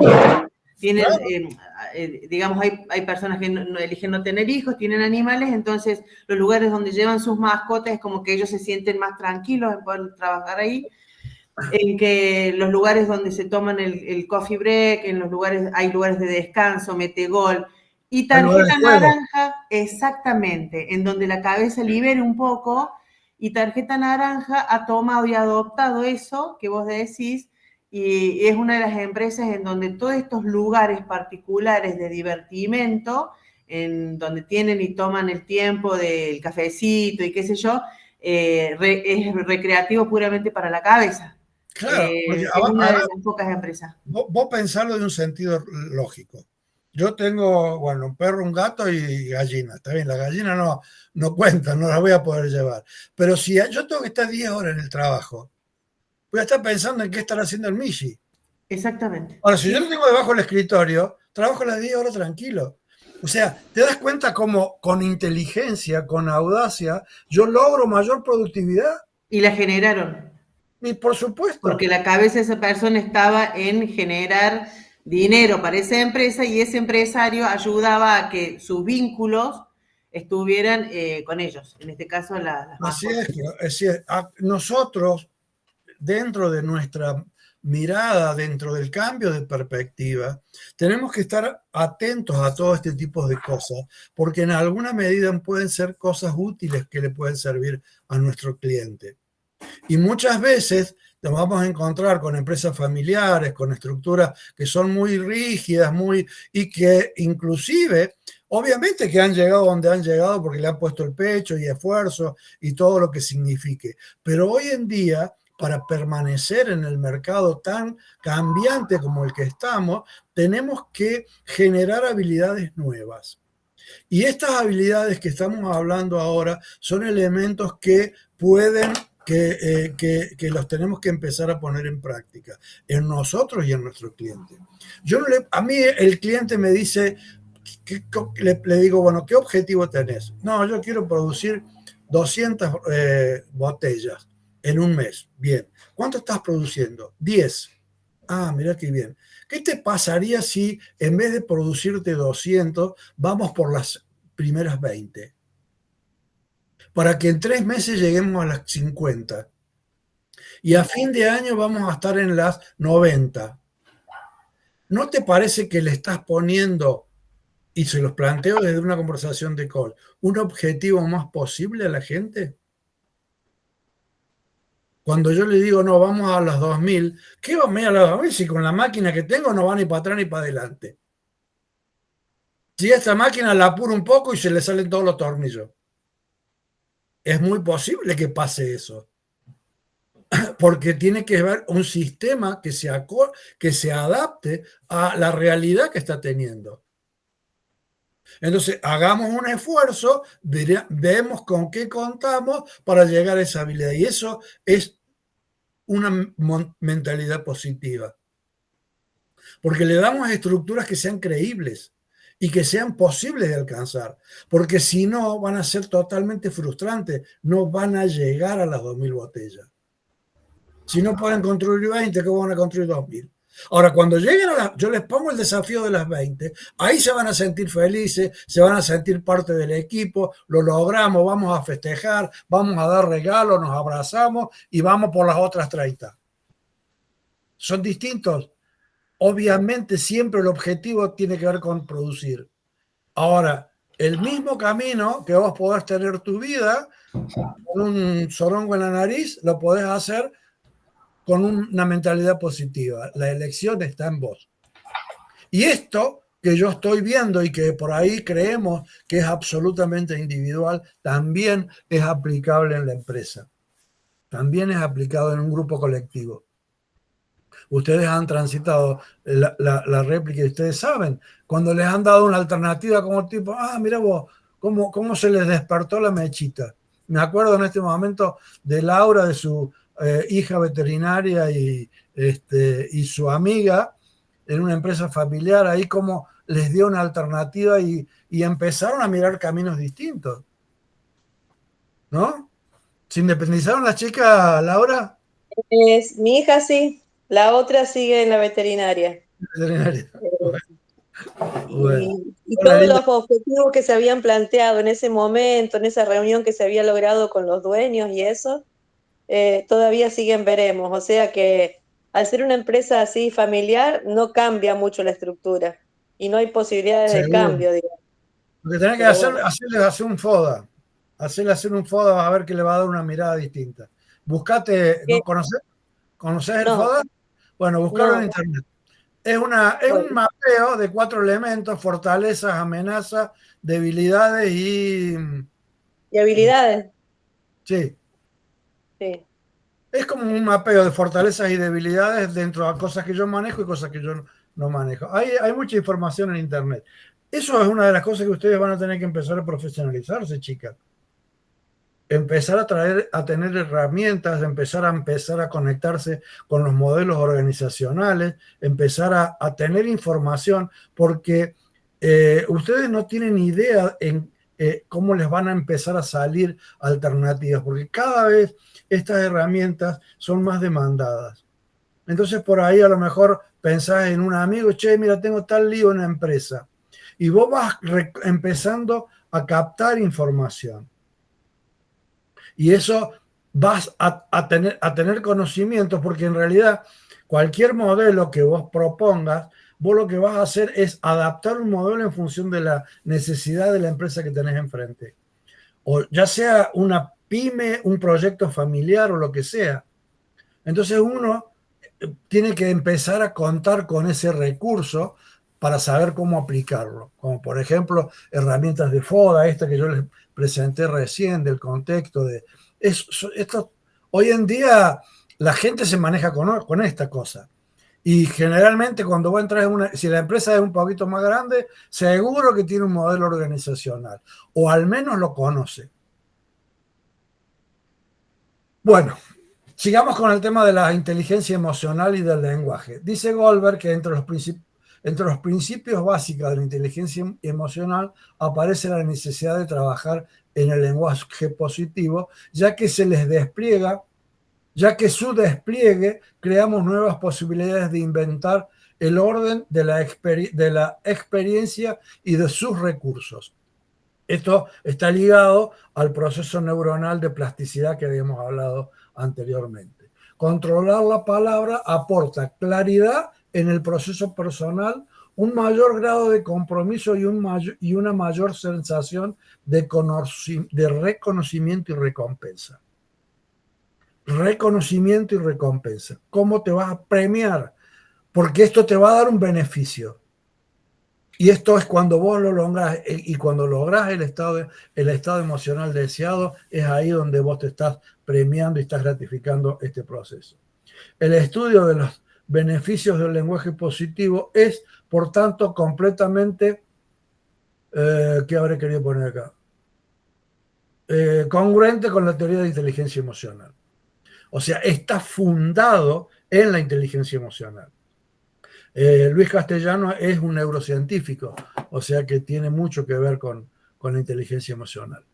tienen, Claro. digamos, hay personas que no eligen no tener hijos, tienen animales, entonces los lugares donde llevan sus mascotas es como que ellos se sienten más tranquilos en poder trabajar ahí. En que los lugares donde se toman el coffee break, hay lugares de descanso, metegol, y Hay lugares de tarjeta juego. naranja, exactamente, en donde la cabeza libere un poco, y tarjeta naranja ha tomado y adoptado eso que vos decís, y es una de las empresas en donde todos estos lugares particulares de divertimento, en donde tienen y toman el tiempo del cafecito y qué sé yo, es recreativo puramente para la cabeza. Claro, porque Es una de las pocas empresas. vos pensarlo de un sentido lógico. Yo tengo, bueno, un perro, un gato y gallina. Está bien, la gallina no cuenta, no la voy a poder llevar. Pero si yo tengo que estar 10 horas en el trabajo, voy a estar pensando en qué estará haciendo el Michi. Exactamente. Ahora, si yo lo tengo debajo del escritorio, trabajo las 10 horas tranquilo. O sea, te das cuenta cómo con inteligencia, con audacia, yo logro mayor productividad. Y la generaron. Y por supuesto. Porque la cabeza de esa persona estaba en generar dinero para esa empresa y ese empresario ayudaba a que sus vínculos estuvieran con ellos. En este caso, las Así mascotas. es. Nosotros, dentro de nuestra mirada, dentro del cambio de perspectiva, tenemos que estar atentos a todo este tipo de cosas, porque en alguna medida pueden ser cosas útiles que le pueden servir a nuestro cliente. Y muchas veces nos vamos a encontrar con empresas familiares, con estructuras que son muy rígidas, y que inclusive, obviamente que han llegado donde han llegado porque le han puesto el pecho y esfuerzo y todo lo que signifique. Pero hoy en día, para permanecer en el mercado tan cambiante como el que estamos, tenemos que generar habilidades nuevas. Y estas habilidades que estamos hablando ahora son elementos que pueden, que los tenemos que empezar a poner en práctica en nosotros y en nuestro cliente. A mí el cliente me dice, le digo, bueno, ¿qué objetivo tenés? No, yo quiero producir 200 botellas en un mes. Bien. ¿Cuánto estás produciendo? 10. Ah, mira qué bien. ¿Qué te pasaría si en vez de producirte 200, vamos por las primeras 20? Para que en 3 meses lleguemos a las 50. Y a fin de año vamos a estar en las 90. ¿No te parece que le estás poniendo, y se los planteo desde una conversación de call, un objetivo más posible a la gente? Cuando yo le digo, no, vamos a las 2000, ¿qué vamos a las 2000 si con la máquina que tengo no va ni para atrás ni para adelante? Si esta máquina la apuro un poco y se le salen todos los tornillos. Es muy posible que pase eso. Porque tiene que haber un sistema que se adapte a la realidad que está teniendo. Entonces, hagamos un esfuerzo, vemos con qué contamos para llegar a esa habilidad. Y eso es una mentalidad positiva. Porque le damos estructuras que sean creíbles y que sean posibles de alcanzar. Porque si no, van a ser totalmente frustrantes. No van a llegar a las 2000 botellas. Si no pueden construir 20, ¿cómo van a construir 2000? Ahora, cuando lleguen yo les pongo el desafío de las 20, ahí se van a sentir felices, se van a sentir parte del equipo, lo logramos, vamos a festejar, vamos a dar regalos, nos abrazamos y vamos por las otras 30. ¿Son distintos? Obviamente siempre el objetivo tiene que ver con producir. Ahora, el mismo camino que vos podés tener tu vida, con un zorongo en la nariz, lo podés hacer con una mentalidad positiva. La elección está en vos. Y esto que yo estoy viendo y que por ahí creemos que es absolutamente individual, también es aplicable en la empresa. También es aplicado en un grupo colectivo. Ustedes han transitado la réplica y ustedes saben, cuando les han dado una alternativa como tipo, mira vos, cómo se les despertó la mechita. Me acuerdo en este momento de Laura, de su hija veterinaria y su amiga en una empresa familiar, ahí como les dio una alternativa y empezaron a mirar caminos distintos. ¿No? ¿Se independizaron las chicas, Laura? Mi hija sí, la otra sigue en la veterinaria. Bueno, Y hola, todos Linda. los objetivos que se habían planteado en ese momento, en esa reunión que se había logrado con los dueños y eso, todavía siguen veremos. O sea que al ser una empresa así familiar, no cambia mucho la estructura y no hay posibilidades de Seguro. cambio, digamos. Lo que tenés que Pero hacer, bueno, hacerle hacer un FODA. Hacerle hacer un FODA, vas a ver que le va a dar una mirada distinta. Buscate, ¿qué? ¿no conoces el No, FODA? Bueno, buscarlo en no, internet. Es bueno, un mapeo de 4 elementos: fortalezas, amenazas, debilidades y habilidades, sí, sí. es como un mapeo de fortalezas y debilidades dentro de cosas que yo manejo y cosas que yo no manejo. Hay mucha información en internet. Eso es una de las cosas que ustedes van a tener que empezar a profesionalizarse, chicas. Empezar a tener herramientas, empezar a conectarse con los modelos organizacionales, empezar a tener información, porque ustedes no tienen idea en cómo les van a empezar a salir alternativas, porque cada vez estas herramientas son más demandadas. Entonces por ahí a lo mejor pensás en un amigo, che, mira, tengo tal lío en la empresa, y vos vas empezando a captar información. Y eso vas a tener conocimiento, porque en realidad cualquier modelo que vos propongas, vos lo que vas a hacer es adaptar un modelo en función de la necesidad de la empresa que tenés enfrente. O ya sea una pyme, un proyecto familiar o lo que sea. Entonces uno tiene que empezar a contar con ese recurso para saber cómo aplicarlo. Como por ejemplo herramientas de FODA, esta que yo les presenté recién, del contexto de... Esto, hoy en día la gente se maneja con esta cosa. Y generalmente cuando vos entras en si la empresa es un poquito más grande, seguro que tiene un modelo organizacional, o al menos lo conoce. Bueno, sigamos con el tema de la inteligencia emocional y del lenguaje. Dice Goldberg que entre los principios básicos de la inteligencia emocional aparece la necesidad de trabajar en el lenguaje positivo, ya que su despliegue creamos nuevas posibilidades de inventar el orden de la experiencia y de sus recursos. Esto está ligado al proceso neuronal de plasticidad que habíamos hablado anteriormente. Controlar la palabra aporta claridad en el proceso personal, un mayor grado de compromiso y una mayor sensación de reconocimiento y recompensa. Reconocimiento y recompensa. ¿Cómo te vas a premiar? Porque esto te va a dar un beneficio. Y esto es cuando vos lo lográs, y cuando lográs el estado emocional deseado, es ahí donde vos te estás premiando y estás gratificando este proceso. El estudio de los beneficios del lenguaje positivo es, por tanto, completamente, ¿qué habré querido poner acá? Congruente con la teoría de inteligencia emocional. O sea, está fundado en la inteligencia emocional. Luis Castellano es un neurocientífico, o sea que tiene mucho que ver con la inteligencia emocional.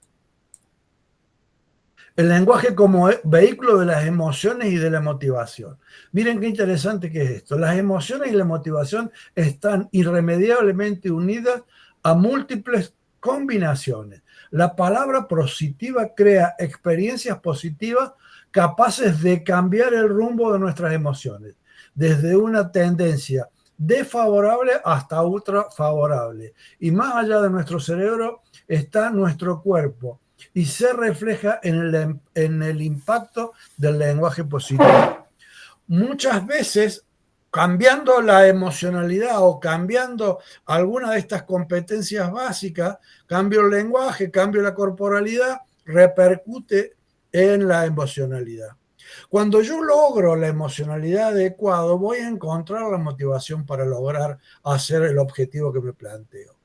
El lenguaje como vehículo de las emociones y de la motivación. Miren qué interesante que es esto. Las emociones y la motivación están irremediablemente unidas a múltiples combinaciones. La palabra positiva crea experiencias positivas capaces de cambiar el rumbo de nuestras emociones, desde una tendencia desfavorable hasta ultra favorable. Y más allá de nuestro cerebro está nuestro cuerpo, y se refleja en el impacto del lenguaje positivo. Muchas veces, cambiando la emocionalidad o cambiando alguna de estas competencias básicas, cambio el lenguaje, cambio la corporalidad, repercute en la emocionalidad. Cuando yo logro la emocionalidad adecuada, voy a encontrar la motivación para lograr hacer el objetivo que me planteo.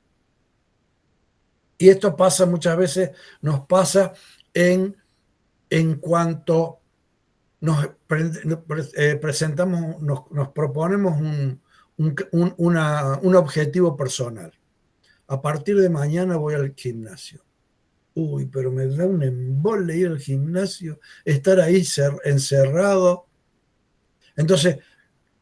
Y esto pasa muchas veces, nos pasa en cuanto nos presentamos, nos proponemos un objetivo personal. A partir de mañana voy al gimnasio. Uy, pero me da un embole ir al gimnasio, estar ahí encerrado. Entonces,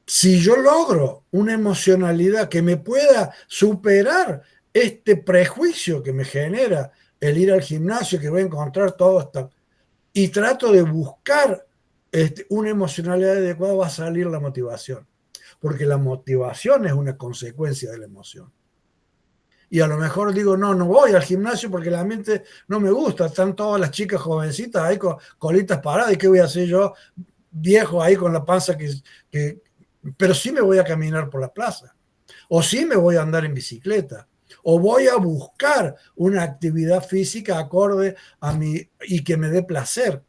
si yo logro una emocionalidad que me pueda superar este prejuicio que me genera el ir al gimnasio, que voy a encontrar todo esto, y trato de buscar una emocionalidad adecuada, va a salir la motivación. Porque la motivación es una consecuencia de la emoción. Y a lo mejor digo, no voy al gimnasio porque la mente no me gusta, están todas las chicas jovencitas ahí con colitas paradas, ¿y qué voy a hacer yo, viejo, ahí con la panza pero sí me voy a caminar por la plaza, o sí me voy a andar en bicicleta, o voy a buscar una actividad física acorde a mí y que me dé placer.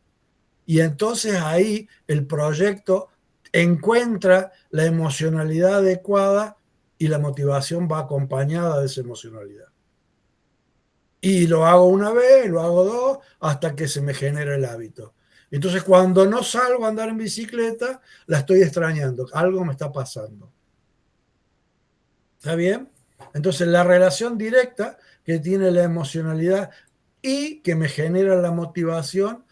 Y entonces ahí el proyecto encuentra la emocionalidad adecuada y la motivación va acompañada de esa emocionalidad. Y lo hago una vez, lo hago dos, hasta que se me genera el hábito. Entonces, cuando no salgo a andar en bicicleta, la estoy extrañando. Algo me está pasando. ¿Está bien? Entonces, la relación directa que tiene la emocionalidad y que me genera la motivación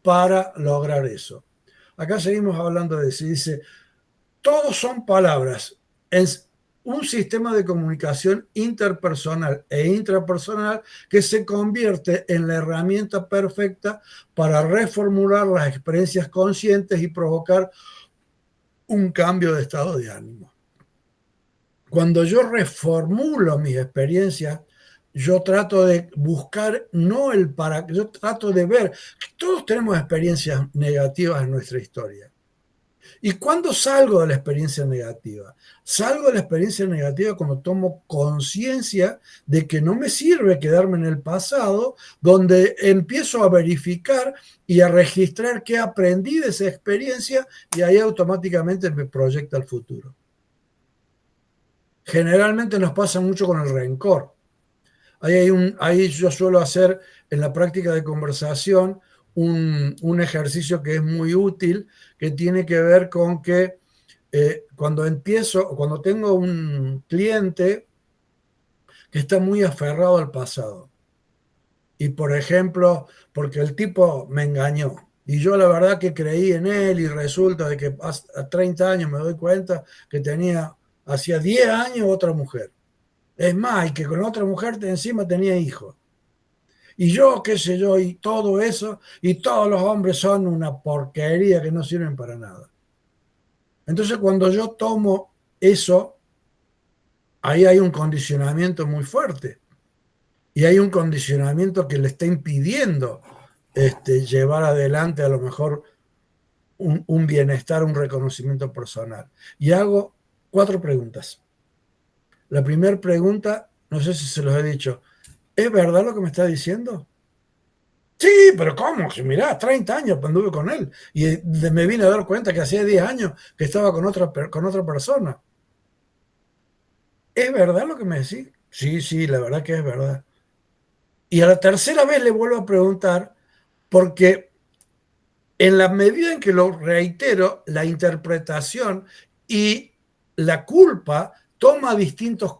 para lograr eso. Acá seguimos hablando de eso. Dice, todos son palabras. Es un sistema de comunicación interpersonal e intrapersonal que se convierte en la herramienta perfecta para reformular las experiencias conscientes y provocar un cambio de estado de ánimo. Cuando yo reformulo mis experiencias, yo trato de buscar, yo trato de ver que todos tenemos experiencias negativas en nuestra historia. ¿Y cuándo salgo de la experiencia negativa? Salgo de la experiencia negativa cuando tomo conciencia de que no me sirve quedarme en el pasado, donde empiezo a verificar y a registrar qué aprendí de esa experiencia y ahí automáticamente me proyecta al futuro. Generalmente nos pasa mucho con el rencor. Ahí yo suelo hacer en la práctica de conversación un ejercicio que es muy útil, que tiene que ver con que cuando tengo un cliente que está muy aferrado al pasado, y por ejemplo, porque el tipo me engañó, y yo la verdad que creí en él, y resulta de que a 30 años me doy cuenta que hacía 10 años otra mujer. Es más, y que con otra mujer encima tenía hijos. Y yo, qué sé yo, y todo eso, y todos los hombres son una porquería que no sirven para nada. Entonces, cuando yo tomo eso, ahí hay un condicionamiento muy fuerte. Y hay un condicionamiento que le está impidiendo llevar adelante a lo mejor un bienestar, un reconocimiento personal. Y hago 4 preguntas. La primera pregunta, no sé si se los he dicho, ¿es verdad lo que me está diciendo? Sí, pero ¿cómo? Si mirá, 30 años anduve con él y me vine a dar cuenta que hacía 10 años que estaba con otra persona. ¿Es verdad lo que me decís? Sí, la verdad que es verdad. Y a la tercera vez le vuelvo a preguntar, porque en la medida en que lo reitero, la interpretación y la culpa toma distintos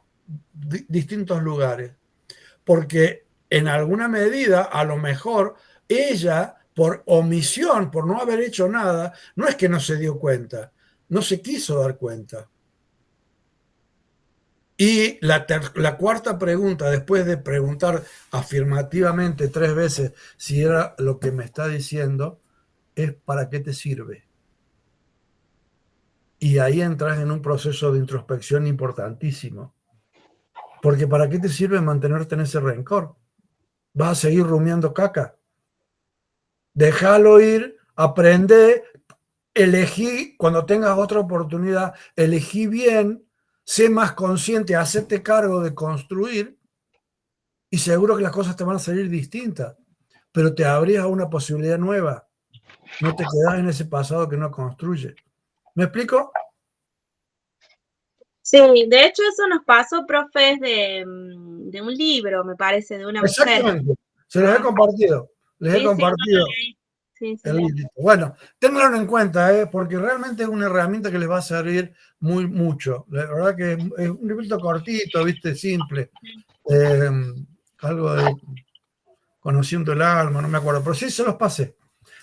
lugares. Porque en alguna medida, a lo mejor, ella, por omisión, por no haber hecho nada, no es que no se dio cuenta, no se quiso dar cuenta. Y la cuarta pregunta, después de preguntar afirmativamente 3 veces si era lo que me está diciendo, es ¿para qué te sirve? Y ahí entras en un proceso de introspección importantísimo. Porque ¿para qué te sirve mantenerte en ese rencor? ¿Vas a seguir rumiando caca? Déjalo ir, aprende, elegí, cuando tengas otra oportunidad, elegí bien, sé más consciente, hacete cargo de construir y seguro que las cosas te van a salir distintas, pero te abrías a una posibilidad nueva. No te quedas en ese pasado que no construye. ¿Me explico? Sí, de hecho eso nos pasó, profe, de un libro, me parece, de una mujer. Exactamente. Se los he compartido. Les he compartido. Sí. Bueno, ténganlo en cuenta, porque realmente es una herramienta que les va a servir mucho. La verdad que es un librito cortito, ¿viste? Simple. Algo de Conociendo el alma, no me acuerdo, pero sí se los pasé.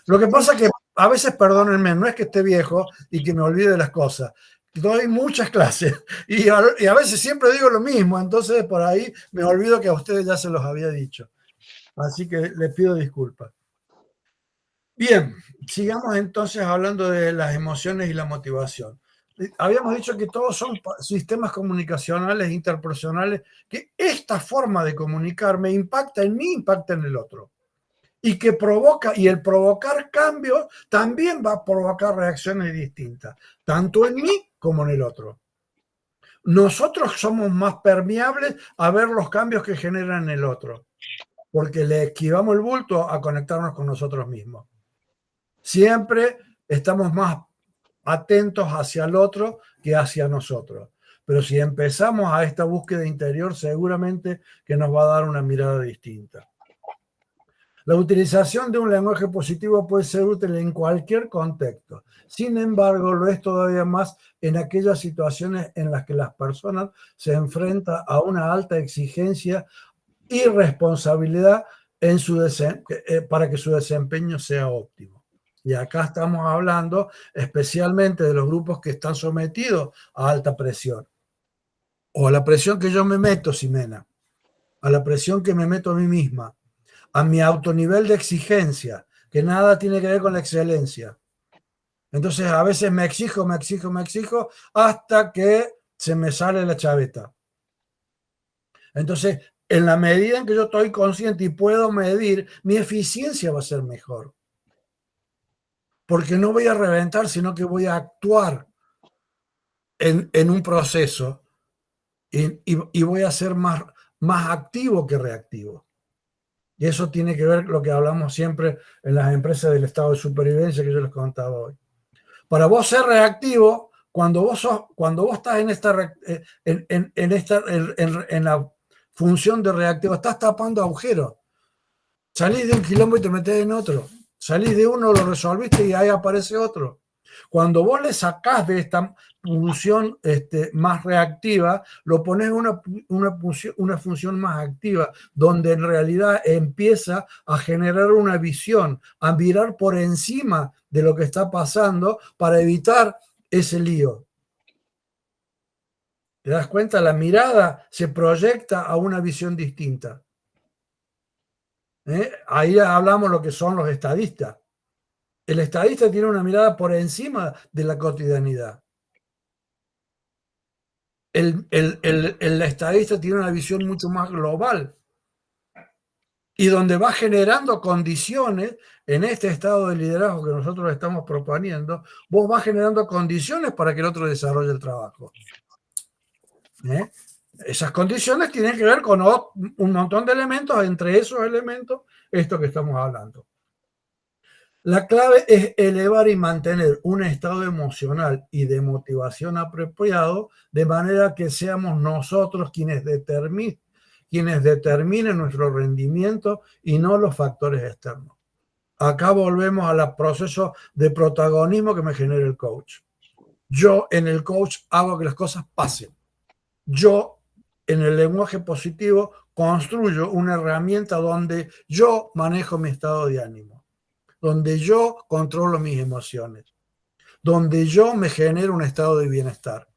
Lo que pasa es que a veces, perdónenme, no es que esté viejo y que me olvide de las cosas. doy muchas clases y a veces siempre digo lo mismo, entonces por ahí me olvido que a ustedes ya se los había dicho. Así que les pido disculpas. Bien, sigamos entonces hablando de las emociones y la motivación. Habíamos dicho que todos son sistemas comunicacionales, interpersonales, que esta forma de comunicar me impacta en mí, impacta en el otro. Y que provoca, y el provocar cambios también va a provocar reacciones distintas, tanto en mí como en el otro. Nosotros somos más permeables a ver los cambios que generan en el otro, porque le esquivamos el bulto a conectarnos con nosotros mismos. Siempre estamos más atentos hacia el otro que hacia nosotros. Pero si empezamos a esta búsqueda interior, seguramente que nos va a dar una mirada distinta. La utilización de un lenguaje positivo puede ser útil en cualquier contexto. Sin embargo, lo es todavía más en aquellas situaciones en las que las personas se enfrentan a una alta exigencia y responsabilidad para que su desempeño sea óptimo. Y acá estamos hablando especialmente de los grupos que están sometidos a alta presión. O a la presión que yo me meto, Ximena. A la presión que me meto a mí misma. A mi autonivel de exigencia, que nada tiene que ver con la excelencia. Entonces a veces me exijo, hasta que se me sale la chaveta. Entonces, en la medida en que yo estoy consciente y puedo medir, mi eficiencia va a ser mejor. Porque no voy a reventar, sino que voy a actuar en un proceso y voy a ser más activo que reactivo. Y eso tiene que ver con lo que hablamos siempre en las empresas del estado de supervivencia que yo les contaba hoy. Para vos ser reactivo, cuando vos estás en la función de reactivo, estás tapando agujeros. Salís de un quilombo y te metés en otro. Salís de uno, lo resolviste y ahí aparece otro. Cuando vos le sacás de esta función más reactiva, lo pones en una función más activa, donde en realidad empieza a generar una visión, a mirar por encima de lo que está pasando para evitar ese lío. ¿Te das cuenta? La mirada se proyecta a una visión distinta. Ahí hablamos lo que son los estadistas. El estadista tiene una mirada por encima de la cotidianidad. El estadista tiene una visión mucho más global y donde va generando condiciones en este estado de liderazgo que nosotros estamos proponiendo, vos vas generando condiciones para que el otro desarrolle el trabajo. Esas condiciones tienen que ver con un montón de elementos, entre esos elementos, esto que estamos hablando. La clave es elevar y mantener un estado emocional y de motivación apropiado de manera que seamos nosotros quienes determinen nuestro rendimiento y no los factores externos. Acá volvemos al proceso de protagonismo que me genera el coach. Yo en el coach hago que las cosas pasen. Yo en el lenguaje positivo construyo una herramienta donde yo manejo mi estado de ánimo, donde yo controlo mis emociones, donde yo me genero un estado de bienestar.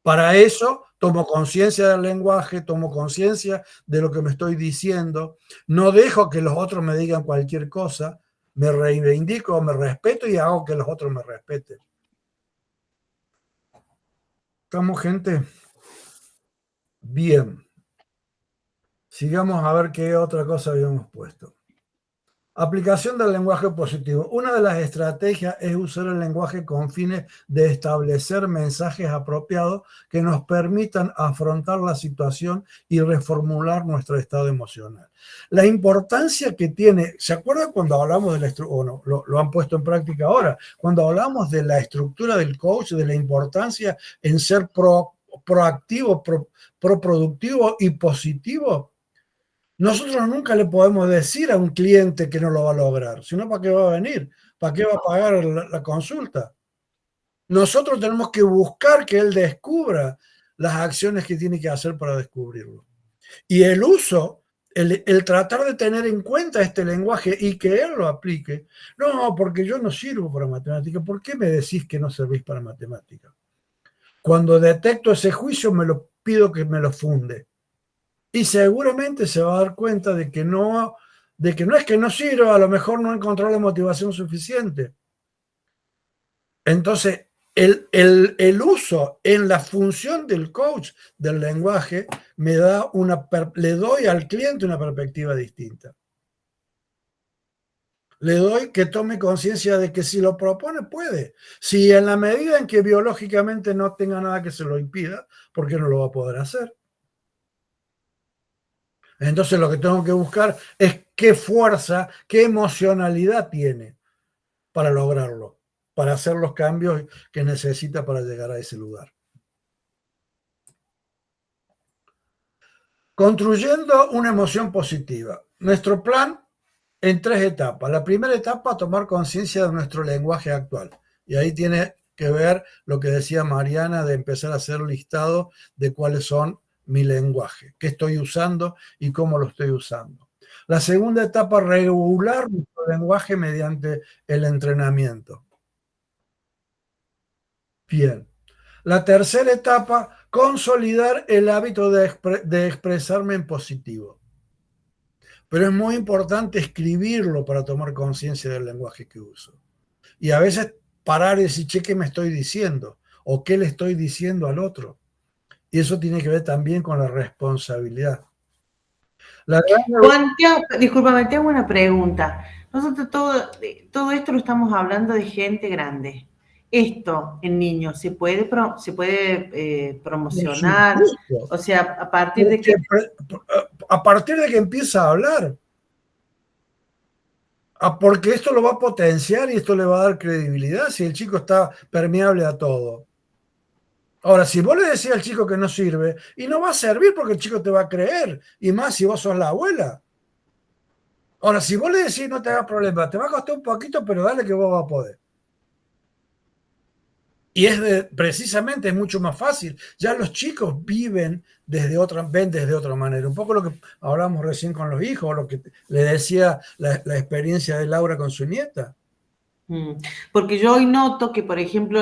Para eso tomo conciencia del lenguaje, tomo conciencia de lo que me estoy diciendo, no dejo que los otros me digan cualquier cosa, me reivindico, me respeto y hago que los otros me respeten. ¿Estamos, gente? Bien. Sigamos a ver qué otra cosa habíamos puesto. Aplicación del lenguaje positivo. Una de las estrategias es usar el lenguaje con fines de establecer mensajes apropiados que nos permitan afrontar la situación y reformular nuestro estado emocional. La importancia que tiene, ¿se acuerdan cuando hablamos de la estructura, o no, lo han puesto en práctica ahora? Cuando hablamos de la estructura del coach, de la importancia en ser proactivo, productivo y positivo. Nosotros nunca le podemos decir a un cliente que no lo va a lograr, sino ¿para qué va a venir? ¿Para qué va a pagar la consulta? Nosotros tenemos que buscar que él descubra las acciones que tiene que hacer para descubrirlo. Y el uso, el tratar de tener en cuenta este lenguaje y que él lo aplique. No, porque yo no sirvo para matemática. ¿Por qué me decís que no servís para matemática? Cuando detecto ese juicio, pido que me lo funde. Y seguramente se va a dar cuenta de que no es que no sirva, a lo mejor no encontró la motivación suficiente. Entonces, el uso en la función del coach del lenguaje le doy al cliente una perspectiva distinta. Le doy que tome conciencia de que si lo propone, puede. Si en la medida en que biológicamente no tenga nada que se lo impida, ¿por qué no lo va a poder hacer? Entonces lo que tengo que buscar es qué fuerza, qué emocionalidad tiene para lograrlo, para hacer los cambios que necesita para llegar a ese lugar. Construyendo una emoción positiva. Nuestro plan en 3 etapas. La primera etapa, tomar conciencia de nuestro lenguaje actual. Y ahí tiene que ver lo que decía Mariana de empezar a hacer listado de cuáles son mi lenguaje, qué estoy usando y cómo lo estoy usando. La segunda etapa, regular nuestro lenguaje mediante el entrenamiento. Bien. La tercera etapa, consolidar el hábito de expresarme en positivo. Pero es muy importante escribirlo para tomar conciencia del lenguaje que uso. Y a veces parar y decir, che, ¿qué me estoy diciendo? ¿O qué le estoy diciendo al otro? Y eso tiene que ver también con la responsabilidad. Juan, discúlpame, te hago una pregunta. Nosotros todo esto lo estamos hablando de gente grande. Esto en niños se puede promocionar, o sea, a partir de que empieza a hablar. Porque esto lo va a potenciar y esto le va a dar credibilidad si el chico está permeable a todo. Ahora, si vos le decís al chico que no sirve, y no va a servir porque el chico te va a creer, y más si vos sos la abuela. Ahora, si vos le decís no te hagas problema, te va a costar un poquito, pero dale que vos vas a poder. Y precisamente es mucho más fácil. Ya los chicos ven desde otra manera. Un poco lo que hablamos recién con los hijos, lo que le decía la experiencia de Laura con su nieta. Porque yo hoy noto que, por ejemplo,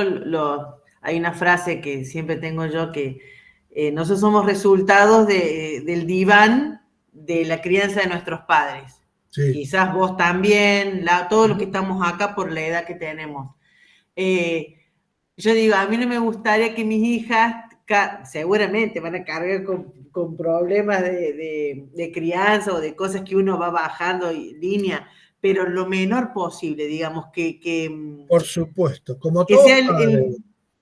hay una frase que siempre tengo yo que nosotros somos resultados del diván de la crianza de nuestros padres. Sí. Quizás vos también, todos los que estamos acá por la edad que tenemos. Yo digo, a mí no me gustaría que mis hijas seguramente van a cargar con problemas de crianza o de cosas que uno va bajando en línea, pero lo menor posible, digamos, que por supuesto, como que todo sea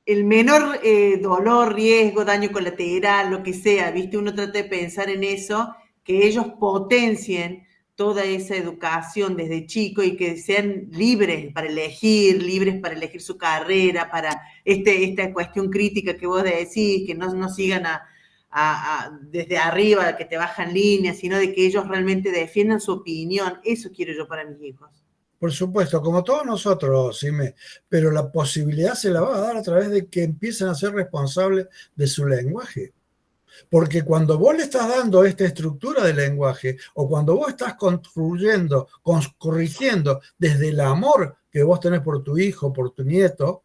el menor dolor, riesgo, daño colateral, lo que sea, ¿viste? Uno trata de pensar en eso, que ellos potencien toda esa educación desde chico y que sean libres para elegir su carrera, para esta cuestión crítica que vos decís, que no sigan desde arriba, que te bajan líneas, sino de que ellos realmente defiendan su opinión. Eso quiero yo para mis hijos. Por supuesto, como todos nosotros, Sime, pero la posibilidad se la va a dar a través de que empiecen a ser responsables de su lenguaje. Porque cuando vos le estás dando esta estructura de lenguaje o cuando vos estás corrigiendo desde el amor que vos tenés por tu hijo, por tu nieto,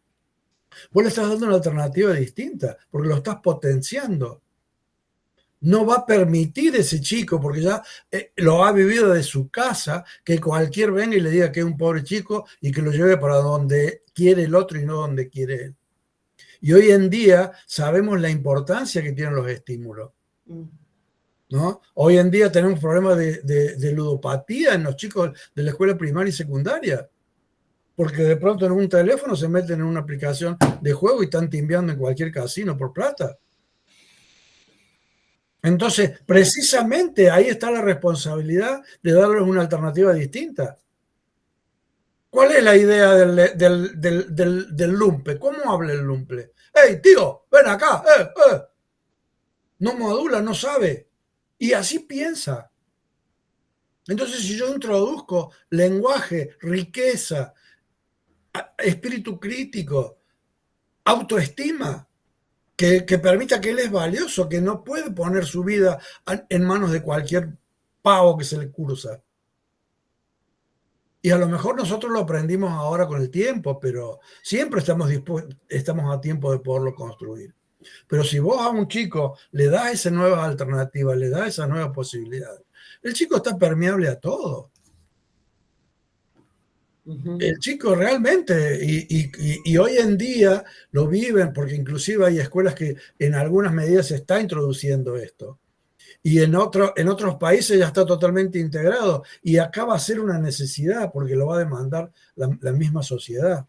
vos le estás dando una alternativa distinta porque lo estás potenciando. No va a permitir ese chico, porque ya lo ha vivido de su casa, que cualquier venga y le diga que es un pobre chico y que lo lleve para donde quiere el otro y no donde quiere él. Y hoy en día sabemos la importancia que tienen los estímulos, ¿no? Hoy en día tenemos problemas de ludopatía en los chicos de la escuela primaria y secundaria, porque de pronto en un teléfono se meten en una aplicación de juego y están timbeando en cualquier casino por plata. Entonces, precisamente ahí está la responsabilidad de darles una alternativa distinta. ¿Cuál es la idea del lumpe? ¿Cómo habla el lumpe? ¡Hey, tío, ven acá! No modula, no sabe. Y así piensa. Entonces, si yo introduzco lenguaje, riqueza, espíritu crítico, autoestima, que permita que él es valioso, que no puede poner su vida en manos de cualquier pavo que se le cruza. Y a lo mejor nosotros lo aprendimos ahora con el tiempo, pero siempre estamos a tiempo de poderlo construir. Pero si vos a un chico le das esas nuevas alternativas, le das esas nuevas posibilidades, el chico está permeable a todo. El chico realmente, y hoy en día lo viven, porque inclusive hay escuelas que en algunas medidas se está introduciendo esto. Y en otros países ya está totalmente integrado. Y acá va a ser una necesidad porque lo va a demandar la misma sociedad.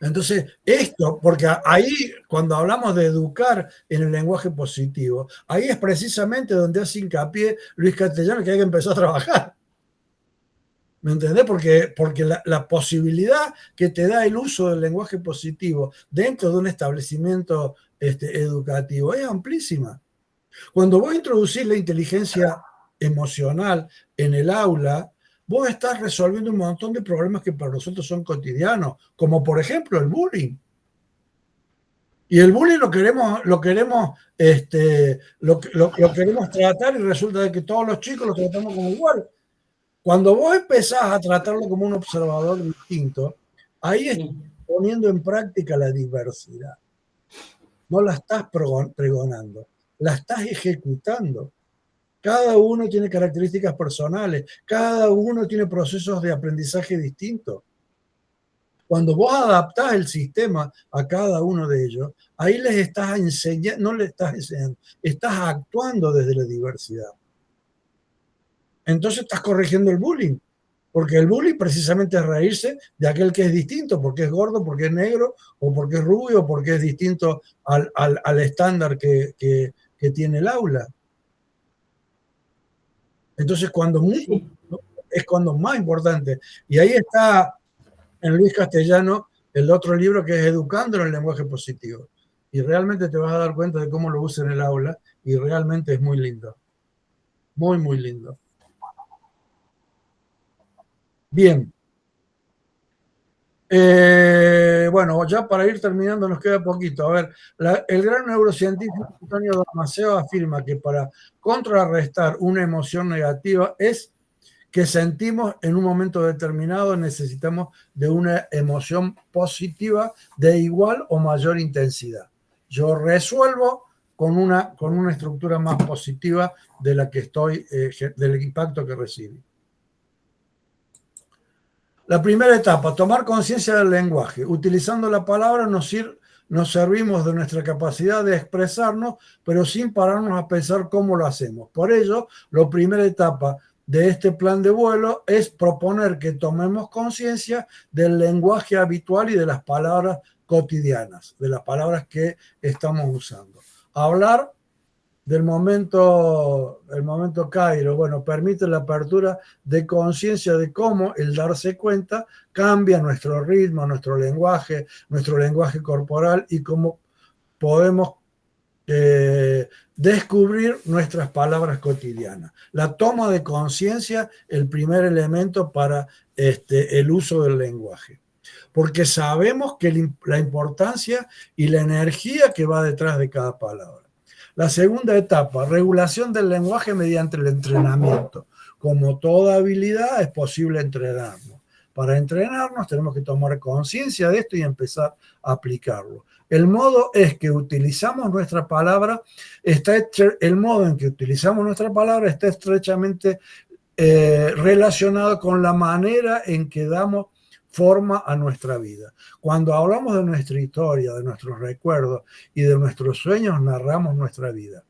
Entonces, esto, porque ahí cuando hablamos de educar en el lenguaje positivo, ahí es precisamente donde hace hincapié Luis Castellano que hay que empezar a trabajar. ¿Me entendés? Porque la posibilidad que te da el uso del lenguaje positivo dentro de un establecimiento educativo es amplísima. Cuando vos introducís la inteligencia emocional en el aula, vos estás resolviendo un montón de problemas que para nosotros son cotidianos, como por ejemplo el bullying. Y el bullying lo queremos tratar y resulta de que todos los chicos lo tratamos como igual. Cuando vos empezás a tratarlo como un observador distinto, ahí estás poniendo en práctica la diversidad. No la estás pregonando, la estás ejecutando. Cada uno tiene características personales, cada uno tiene procesos de aprendizaje distintos. Cuando vos adaptás el sistema a cada uno de ellos, ahí les estás enseñando, no le estás enseñando, estás actuando desde la diversidad. Entonces estás corrigiendo el bullying, porque el bullying precisamente es reírse de aquel que es distinto, porque es gordo, porque es negro, o porque es rubio, o porque es distinto al estándar que tiene el aula. Entonces, es cuando más importante. Y ahí está en Luis Castellano el otro libro que es Educando en el lenguaje positivo. Y realmente te vas a dar cuenta de cómo lo usa en el aula y realmente es muy lindo. Muy, muy lindo. Bien. Bueno, ya para ir terminando nos queda poquito. A ver, el gran neurocientífico Antonio Damasio afirma que para contrarrestar una emoción negativa es que sentimos en un momento determinado necesitamos de una emoción positiva de igual o mayor intensidad. Yo resuelvo con una estructura más positiva de la que estoy, del impacto que recibí. La primera etapa, tomar conciencia del lenguaje. Utilizando la palabra nos servimos de nuestra capacidad de expresarnos, pero sin pararnos a pensar cómo lo hacemos. Por ello, la primera etapa de este plan de vuelo es proponer que tomemos conciencia del lenguaje habitual y de las palabras cotidianas, de las palabras que estamos usando. Hablar del momento Cairo, bueno, permite la apertura de conciencia de cómo el darse cuenta cambia nuestro ritmo, nuestro lenguaje corporal y cómo podemos descubrir nuestras palabras cotidianas. La toma de conciencia, el primer elemento para el uso del lenguaje. Porque sabemos que la importancia y la energía que va detrás de cada palabra. La segunda etapa, regulación del lenguaje mediante el entrenamiento. Como toda habilidad es posible entrenarnos. Para entrenarnos tenemos que tomar conciencia de esto y empezar a aplicarlo. El modo en que utilizamos nuestra palabra está estrechamente relacionado con la manera en que damos forma a nuestra vida. Cuando hablamos de nuestra historia, de nuestros recuerdos y de nuestros sueños, narramos nuestra vida.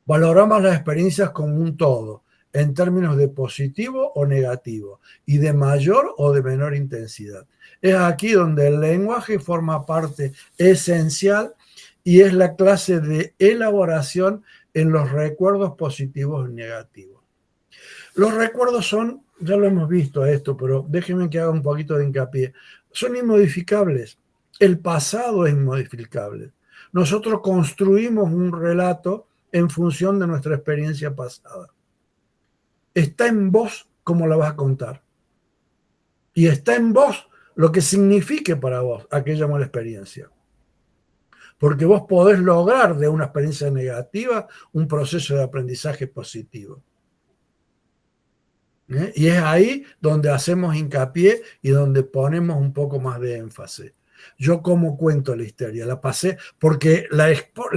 Valoramos las experiencias como un todo, en términos de positivo o negativo, y de mayor o de menor intensidad. Es aquí donde el lenguaje forma parte esencial y es la clase de elaboración en los recuerdos positivos y negativos. Los recuerdos son, ya lo hemos visto esto, pero déjenme que haga un poquito de hincapié, son inmodificables. El pasado es inmodificable. Nosotros construimos un relato en función de nuestra experiencia pasada. Está en vos cómo la vas a contar. Y está en vos lo que signifique para vos aquella mala experiencia. Porque vos podés lograr de una experiencia negativa un proceso de aprendizaje positivo. Y es ahí donde hacemos hincapié y donde ponemos un poco más de énfasis. Yo cómo cuento la historia, la pasé, porque la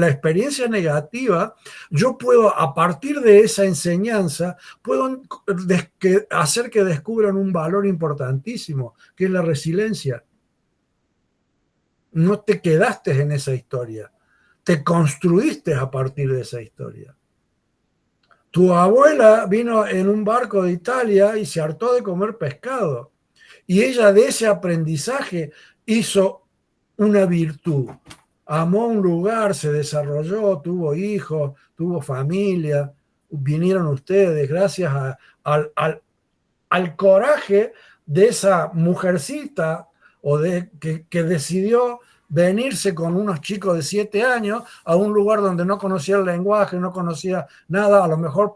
experiencia negativa, yo puedo, a partir de esa enseñanza, puedo hacer que descubran un valor importantísimo, que es la resiliencia. No te quedaste en esa historia, te construiste a partir de esa historia. Tu abuela vino en un barco de Italia y se hartó de comer pescado. Y ella de ese aprendizaje hizo una virtud. Amó un lugar, se desarrolló, tuvo hijos, tuvo familia, vinieron ustedes gracias al coraje de esa mujercita que decidió venirse con unos chicos de 7 años a un lugar donde no conocía el lenguaje, no conocía nada, a lo mejor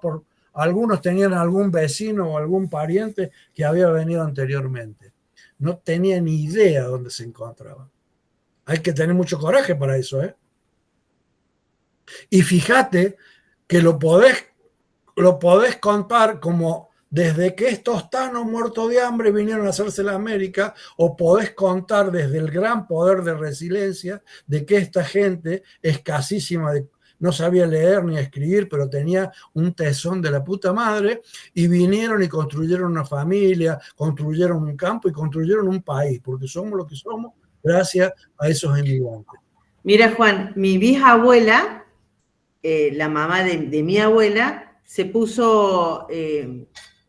algunos tenían algún vecino o algún pariente que había venido anteriormente. No tenía ni idea dónde se encontraban. Hay que tener mucho coraje para eso, ¿eh? Y fíjate que lo podés contar como desde que estos tanos muertos de hambre vinieron a hacerse la América, o podés contar desde el gran poder de resiliencia de que esta gente escasísima, no sabía leer ni escribir, pero tenía un tesón de la puta madre, y vinieron y construyeron una familia, construyeron un campo y construyeron un país, porque somos lo que somos gracias a esos inmigrantes. Mira, Juan, mi bisabuela, la mamá de mi abuela, se puso,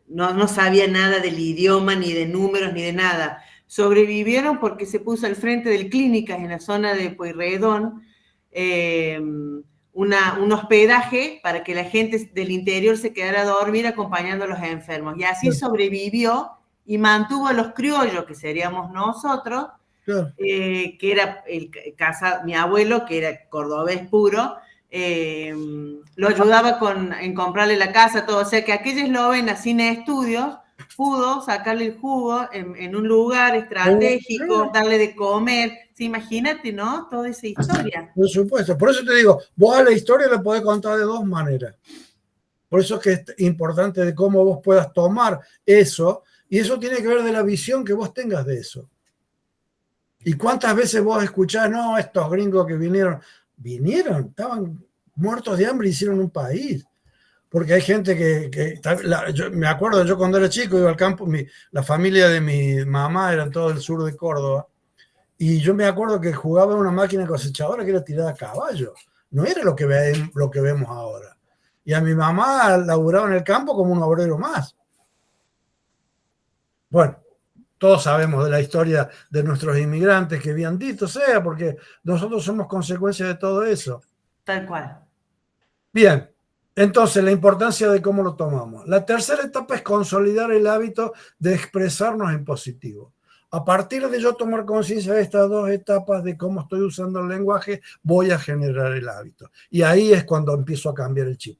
no sabía nada del idioma, ni de números, ni de nada. Sobrevivieron porque se puso al frente del Clínicas en la zona de Pueyrredón, un hospedaje para que la gente del interior se quedara a dormir acompañando a los enfermos. Y así sobrevivió y mantuvo a los criollos, que seríamos nosotros, Claro. Que era mi abuelo, que era cordobés puro, lo ayudaba en comprarle la casa, todo. O sea que aquella eslovena sin estudios pudo sacarle el jugo en un lugar estratégico, darle de comer. Sí, imagínate, ¿no? Toda esa historia. Por supuesto. Por eso te digo, vos a la historia la podés contar de dos maneras. Por eso es que es importante de cómo vos puedas tomar eso, y eso tiene que ver de la visión que vos tengas de eso. ¿Y cuántas veces vos escuchás, no, estos gringos que vinieron, estaban muertos de hambre y hicieron un país? Porque hay gente yo me acuerdo, yo cuando era chico iba al campo, la familia de mi mamá era en todo el sur de Córdoba, y yo me acuerdo que jugaba en una máquina cosechadora que era tirada a caballo, no era lo que vemos ahora. Y a mi mamá laburaba en el campo como un obrero más. Bueno, todos sabemos de la historia de nuestros inmigrantes, que bien dito sea, porque nosotros somos consecuencia de todo eso. Tal cual. Bien, entonces la importancia de cómo lo tomamos. La tercera etapa es consolidar el hábito de expresarnos en positivo. A partir de yo tomar conciencia de estas dos etapas de cómo estoy usando el lenguaje, voy a generar el hábito. Y ahí es cuando empiezo a cambiar el chip.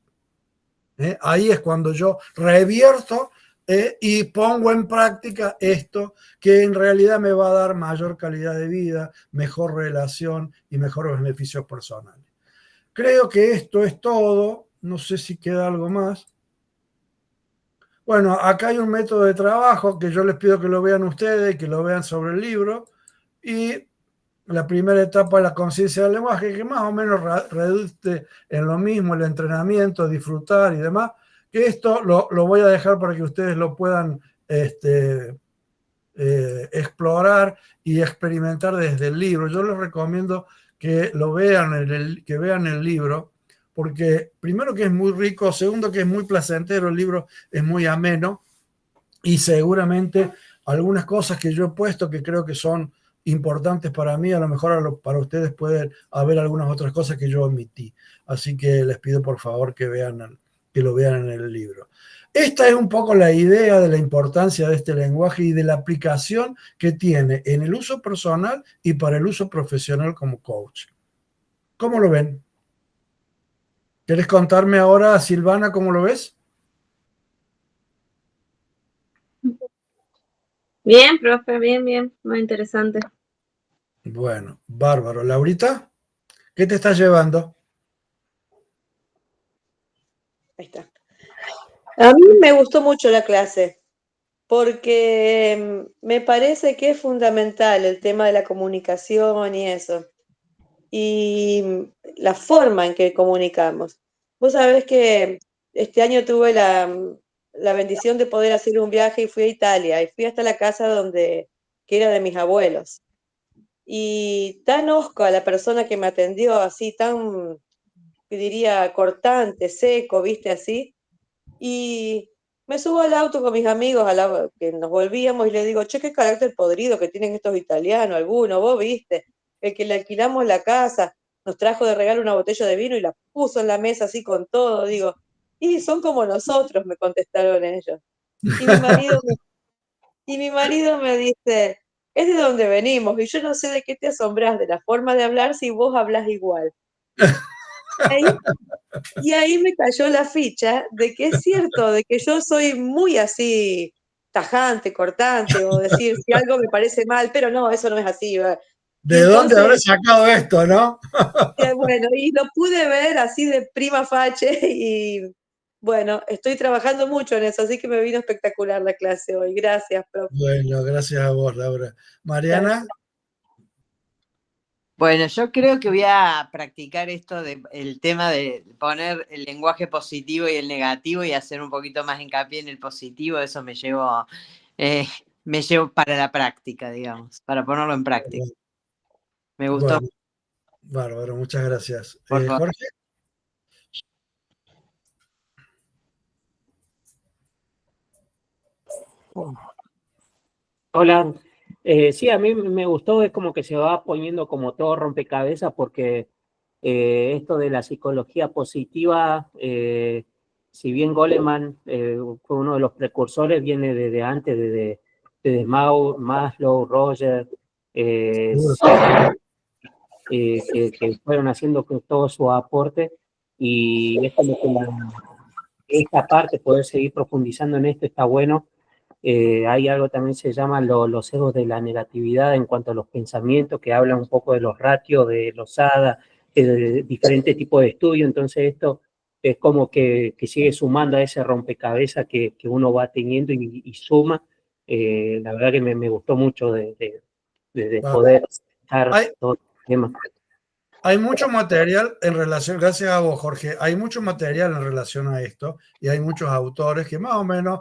Ahí es cuando yo revierto y pongo en práctica esto que en realidad me va a dar mayor calidad de vida, mejor relación y mejores beneficios personales. Creo que esto es todo. No sé si queda algo más. Bueno, acá hay un método de trabajo que yo les pido que lo vean ustedes y que lo vean sobre el libro. Y la primera etapa es la conciencia del lenguaje, que más o menos reduce en lo mismo el entrenamiento, disfrutar y demás. Que esto lo voy a dejar para que ustedes lo puedan explorar y experimentar desde el libro. Yo les recomiendo que lo vean, que vean el libro, porque primero que es muy rico, segundo que es muy placentero, el libro es muy ameno, y seguramente algunas cosas que yo he puesto que creo que son importantes para mí, a lo mejor para ustedes pueden haber algunas otras cosas que yo omití. Así que les pido por favor que lo vean en el libro. Esta es un poco la idea de la importancia de este lenguaje y de la aplicación que tiene en el uso personal y para el uso profesional como coach. ¿Cómo lo ven? ¿Quieres contarme ahora, Silvana, cómo lo ves? Bien, profe, bien, muy interesante. Bueno, bárbaro. Laurita, ¿qué te estás llevando? Ahí está. A mí me gustó mucho la clase. porque me parece que es fundamental el tema de la comunicación y eso, y la forma en que comunicamos. Vos sabés que este año tuve la bendición de poder hacer un viaje y fui a Italia, y fui hasta la casa que era de mis abuelos. Y tan hosco a la persona que me atendió, así tan, que diría, cortante, seco, viste, así. Y me subo al auto con mis amigos que nos volvíamos y le digo, che, qué carácter podrido que tienen estos italianos, algunos, vos viste, el que le alquilamos la casa, nos trajo de regalo una botella de vino y la puso en la mesa así con todo, digo, y son como nosotros, me contestaron ellos. Y mi marido me, y mi marido me dice, es de donde venimos, y yo no sé de qué te asombras de la forma de hablar si vos hablas igual. Ahí Y ahí me cayó la ficha de que es cierto, de que yo soy muy así tajante, cortante, o decir si algo me parece mal, pero no, eso no es así. ¿Va? Y ¿De dónde habré entonces, sacado esto, no? bueno, y lo pude ver así de prima facie y bueno, estoy trabajando mucho en eso, así que me vino espectacular la clase hoy. Gracias, profe. Bueno, gracias a vos, Laura. Mariana, Bueno, yo creo que voy a practicar esto de el tema de poner el lenguaje positivo y el negativo y hacer un poquito más hincapié en el positivo. Eso eh, me llevo para la práctica, digamos, para ponerlo en práctica. Me gustó, bueno, bárbaro, muchas gracias. por favor. Jorge, Hola, sí, a mí me gustó, es como que se va poniendo como todo rompecabezas porque esto de la psicología positiva, si bien Goleman fue uno de los precursores, viene desde antes, desde Maslow, Roger, seguro. que fueron haciendo todo su aporte y es como que esta parte, poder seguir profundizando en esto está bueno. Hay algo también se llama los sesgos de la negatividad en cuanto a los pensamientos, que hablan un poco de los ratios, de los ADA, de diferentes tipos de estudios. Entonces esto es como que sigue sumando a ese rompecabezas que uno va teniendo y suma. La verdad que me gustó mucho de poder estar Hay, todo el tema. hay mucho material en relación, gracias a vos, Jorge, hay mucho material en relación a esto y hay muchos autores que más o menos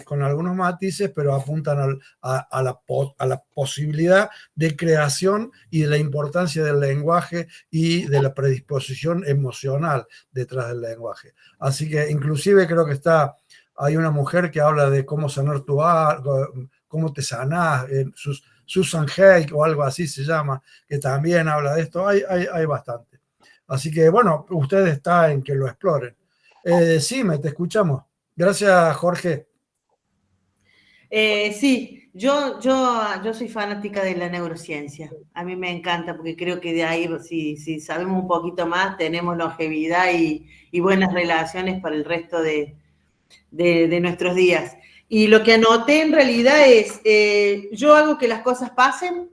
con algunos matices, pero apuntan a la posibilidad de creación y de la importancia del lenguaje y de la predisposición emocional detrás del lenguaje. Así que inclusive creo que hay una mujer que habla de cómo sanar cómo te sanás, Susan Hake o algo así se llama, que también habla de esto. Hay bastante. Así que bueno, usted está en que lo exploren. Sí, te escuchamos. Gracias, Jorge. Sí, yo soy fanática de la neurociencia. A mí me encanta porque creo que de ahí, si sabemos un poquito más, tenemos longevidad y buenas relaciones para el resto de nuestros días. Y lo que anoté en realidad es, yo hago que las cosas pasen,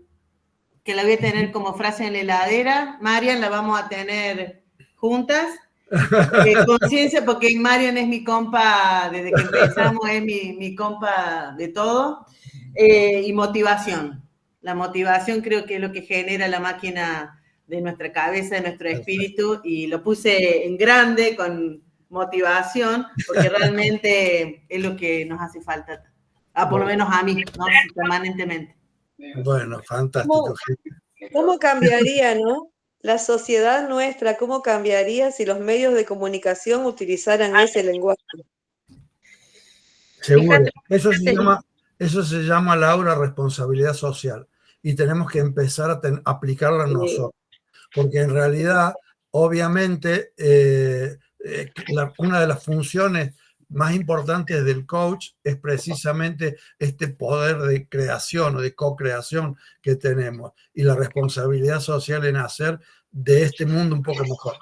que la voy a tener como frase en la heladera. Marian la vamos a tener juntas. Conciencia, porque Marian es mi compa, desde que empezamos es mi compa de todo. Y motivación. La motivación creo que es lo que genera la máquina de nuestra cabeza, de nuestro espíritu, y lo puse en grande con motivación, porque realmente es lo que nos hace falta, por lo menos a mí, ¿no? Permanentemente. Bueno, fantástico. ¿Cómo cambiaría, no? La sociedad nuestra, ¿cómo cambiaría si los medios de comunicación utilizaran ese lenguaje? Seguro. Fíjate, Eso se llama, Laura, responsabilidad social. Y tenemos que empezar a aplicarla nosotros. Porque en realidad, obviamente, una de las funciones más importantes del coach es precisamente este poder de creación o de co-creación que tenemos y la responsabilidad social en hacer de este mundo un poco mejor.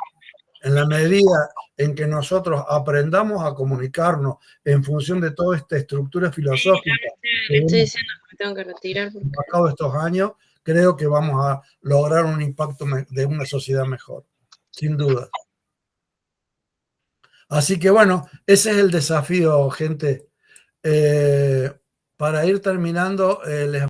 En la medida en que nosotros aprendamos a comunicarnos en función de toda esta estructura filosófica le estoy diciendo que me tengo que retirar. a cabo de estos años, creo que vamos a lograr un impacto de una sociedad mejor, sin duda. Así que bueno, ese es el desafío, gente. para ir terminando, les